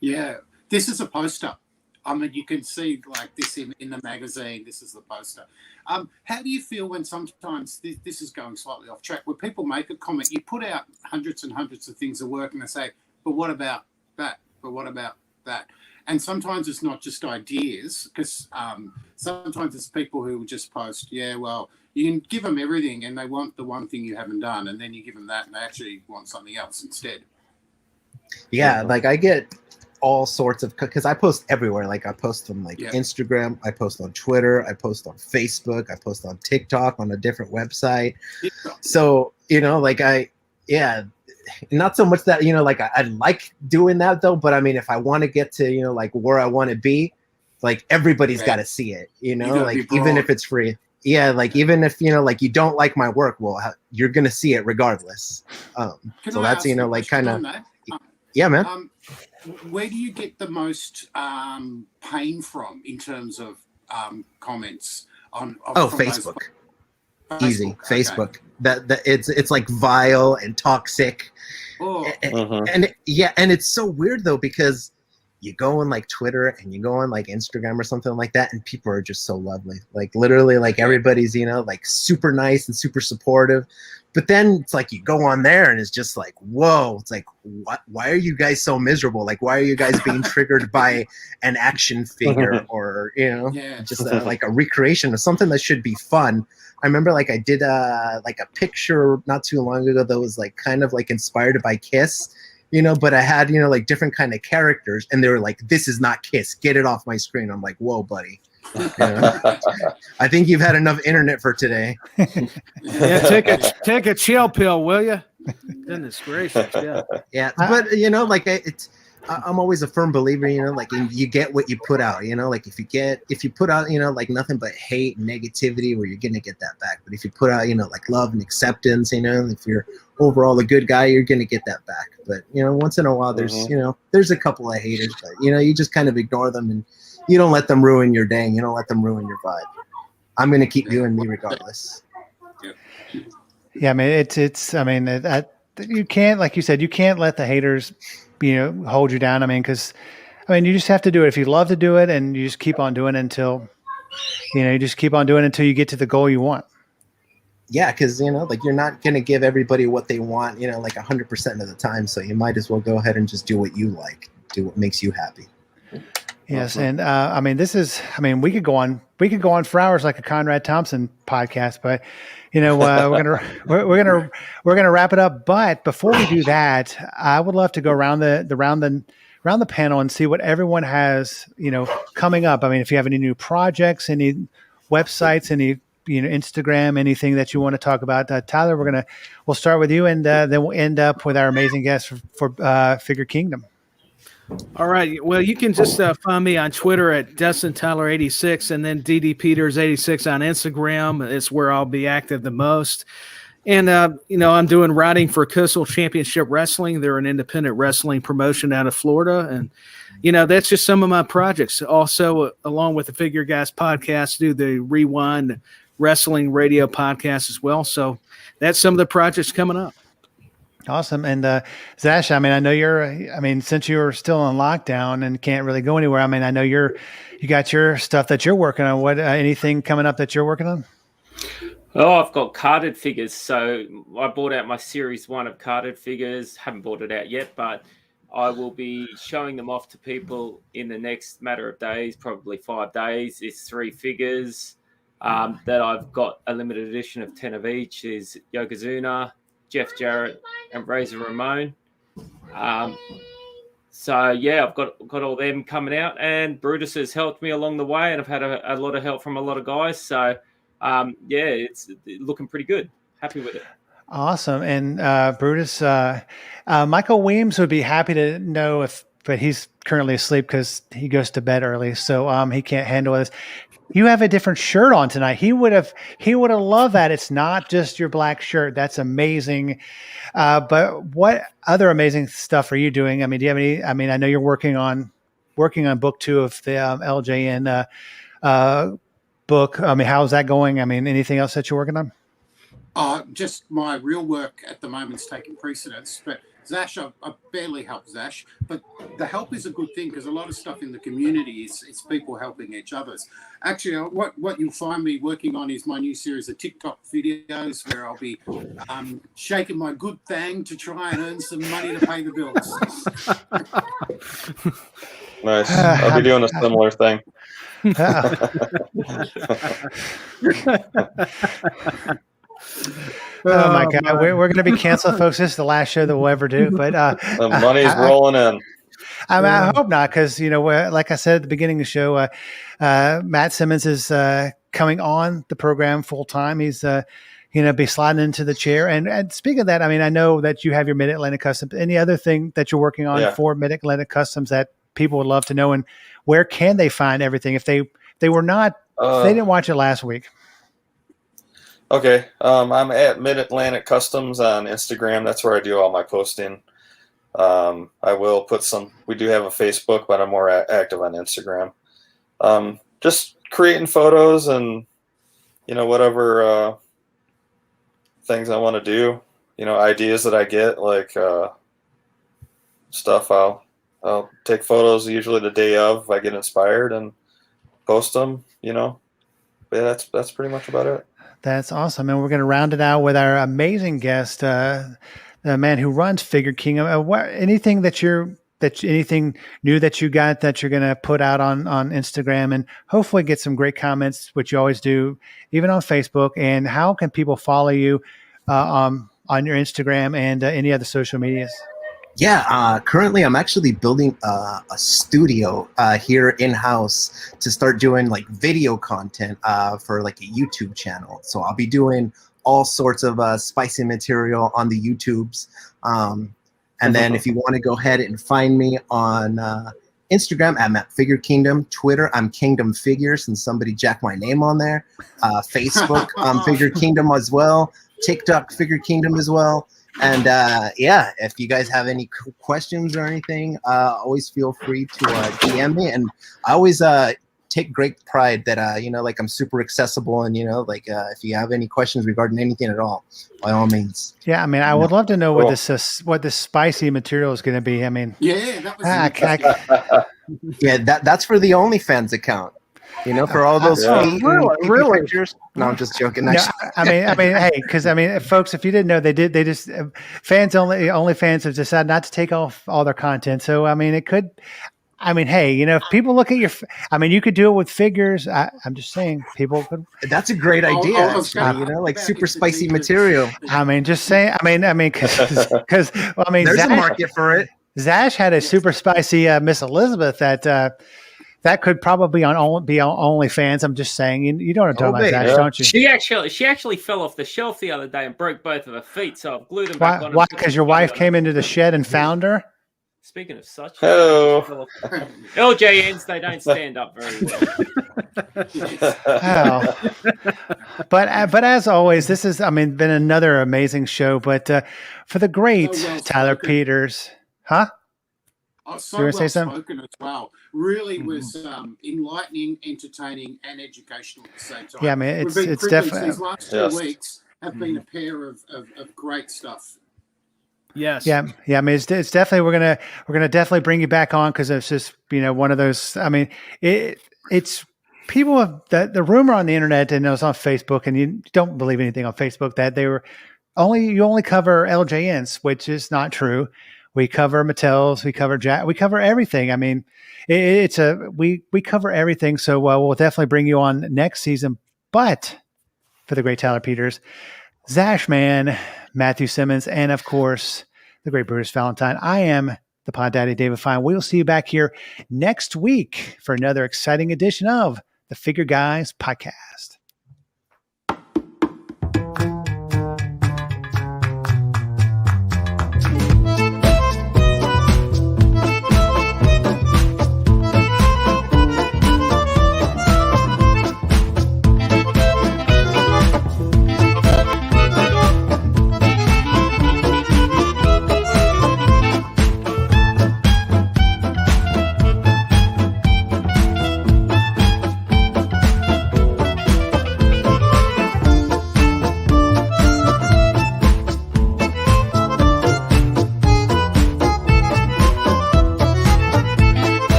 Yeah, this is a poster. I mean, you can see like this in the magazine. This is the poster. How do you feel when sometimes this is going slightly off track, where people make a comment, you put out hundreds and hundreds of things of work, and they say, but what about that? But what about that? And sometimes it's not just ideas, because sometimes it's people who will just post, yeah, well, you can give them everything and they want the one thing you haven't done, and then you give them that and they actually want something else instead. Yeah, like I get all sorts of, because I post everywhere. Like I post on Instagram, I post on Twitter, I post on Facebook, I post on TikTok, on a different website. So not so much that like I like doing that though, but I mean, if I want to get to like where I want to be, like everybody's got to see it, like even if it's free. Yeah, like even if like you don't like my work, well, you're gonna see it regardless. So that's like kind of. Yeah, man. Where do you get the most pain from in terms of comments on Facebook. Easy. Okay. Facebook. That it's like vile and toxic. And it's so weird though, because you go on like Twitter and you go on like Instagram or something like that, and people are just so lovely. Like literally, like everybody's like super nice and super supportive. But then it's like you go on there and it's just like, whoa, it's like, what? Why are you guys so miserable? Like, why are you guys being triggered by an action figure or, just like a recreation of something that should be fun? I remember like I did like a picture not too long ago that was like kind of like inspired by Kiss, but I had, like different kind of characters, and they were like, this is not Kiss. Get it off my screen. I'm like, whoa, buddy. I think you've had enough internet for today. Yeah, take a chill pill, will you? Goodness gracious, yeah. Yeah, but I'm always a firm believer, like you get what you put out, like if you put out, like nothing but hate and negativity, where you're gonna get that back. But if you put out, like love and acceptance, if you're overall a good guy, you're gonna get that back. But once in a while, there's there's a couple of haters, but you just kind of ignore them, and you don't let them ruin your day, and you don't let them ruin your vibe. I'm going to keep doing me regardless. Yeah, I mean, you can't, like you said, you can't let the haters, hold you down. I mean, because, you just have to do it. If you love to do it, and you just keep on doing it until, you just keep on doing it until you get to the goal you want. Yeah, because, like you're not going to give everybody what they want, like 100% of the time. So you might as well go ahead and just do what you like, do what makes you happy. Yes, and we could go on for hours like a Conrad Thompson podcast, but we're gonna wrap it up. But before we do that, I would love to go around the panel and see what everyone has coming up. I mean, if you have any new projects, any websites, any Instagram, anything that you want to talk about, Tyler, we'll start with you, and then we'll end up with our amazing guest for Figure Kingdom. All right. Well, you can just find me on Twitter at DustinTyler86, and then DD Peters86 on Instagram. It's where I'll be active the most. And, I'm doing writing for Coastal Championship Wrestling. They're an independent wrestling promotion out of Florida. And, that's just some of my projects. Also, along with the Figure Guys podcast, do the Rewind Wrestling Radio podcast as well. So that's some of the projects coming up. Awesome. And Zash, I know since you're still on lockdown and can't really go anywhere, I know you got your stuff that you're working on. What anything coming up that you're working on? Oh, I've got carded figures. So I bought out my Series 1 of carded figures. Haven't bought it out yet, but I will be showing them off to people in the next matter of days, probably 5 days. It's 3 figures that I've got a limited edition of 10 of each. Is Yokozuna, Jeff Jarrett, and Razor Ramon. So yeah, I've got all them coming out, and Brutus has helped me along the way, and I've had a lot of help from a lot of guys. So yeah, it's looking pretty good. Happy with it. Awesome. And Brutus, Michael Weems would be happy to know but he's currently asleep because he goes to bed early, so he can't handle this. You have a different shirt on tonight. He would have loved that. It's not just your black shirt. That's amazing. But what other amazing stuff are you doing? I mean, do you have any? I mean, I know you're working on book 2 of the LJN book. I mean, how's that going? I mean, anything else that you're working on? Just my real work at the moment is taking precedence, but Zash, I barely help Zash, but the help is a good thing because a lot of stuff in the community is people helping each others. Actually, what you'll find me working on is my new series of TikTok videos where I'll be shaking my good thing to try and earn some money to pay the bills. Nice. I'll be doing a similar thing. Oh my God, we're going to be canceled, folks. This is the last show that we'll ever do. But the money's rolling in. I hope not, because like I said at the beginning of the show, Matt Simmons is coming on the program full time. He's be sliding into the chair. And speaking of that, I mean, I know that you have your Mid Atlantic Customs. Any other thing that you're working on for Mid Atlantic Customs that people would love to know, and where can they find everything if they were not if they didn't watch it last week? Okay. I'm at Mid Atlantic Customs on Instagram. That's where I do all my posting. I will put we do have a Facebook, but I'm more active on Instagram. Just creating photos and, whatever things I want to do, ideas that I get, like stuff. I'll take photos usually the day of if I get inspired and post them, But yeah, that's pretty much about it. That's awesome. And we're going to round it out with our amazing guest, the man who runs Figure Kingdom. Anything anything new that you got that you're going to put out on Instagram and hopefully get some great comments, which you always do, even on Facebook. And how can people follow you on your Instagram and any other social medias? Yeah, currently I'm actually building a studio here in-house to start doing like video content for like a YouTube channel. So I'll be doing all sorts of spicy material on the YouTubes. And then if you want to go ahead and find me on Instagram, I'm at Figure Kingdom. Twitter, I'm Kingdom Figures, and somebody jacked my name on there. Facebook, Figure Kingdom as well. TikTok, Figure Kingdom as well. And if you guys have any questions or anything, always feel free to DM me. And I always take great pride that I'm super accessible, and if you have any questions regarding anything at all, by all means. Yeah, I mean, I would love to know what this spicy material is going to be. I mean, that was that's for the OnlyFans account. For all those really pictures. No, I'm just joking. No, I mean, hey, because folks, if you didn't know, they just OnlyFans have decided not to take off all their content. So I mean, it could. I mean, hey, if people look at you could do it with figures. I'm just saying, people could. That's a great idea. Like super spicy material. I mean, just saying. I mean, because there's a market for it. Zash had a super spicy Miss Elizabeth that could probably be on OnlyFans. I'm just saying, you know what I'm talking about, Zash, don't you? She actually fell off the shelf the other day and broke both of her feet, so I've glued them back on. Why? Because your wife came into the shed and found her? Speaking of such, hello. LJNs, they don't stand up very well. But as always, this has been another amazing show. But for the great Tyler Peters, huh? So well spoken as well. Really was enlightening, entertaining, and educational at the same time. Yeah, I mean, it's definitely these last 2 weeks have been a pair of great stuff. Yes. Yeah. I mean, it's definitely we're gonna definitely bring you back on because it's just one of those. I mean, it's people have the rumor on the internet and it was on Facebook, and you don't believe anything on Facebook that you only cover LJNs, which is not true. We cover Mattels, we cover Jack, we cover everything. I mean, we cover everything. So we'll definitely bring you on next season. But for the great Tyler Peters, Zash Man, Matthew Simmons, and of course the great Brutus Valentine, I am the Pod Daddy David Fine. We'll see you back here next week for another exciting edition of the Figure Guys podcast.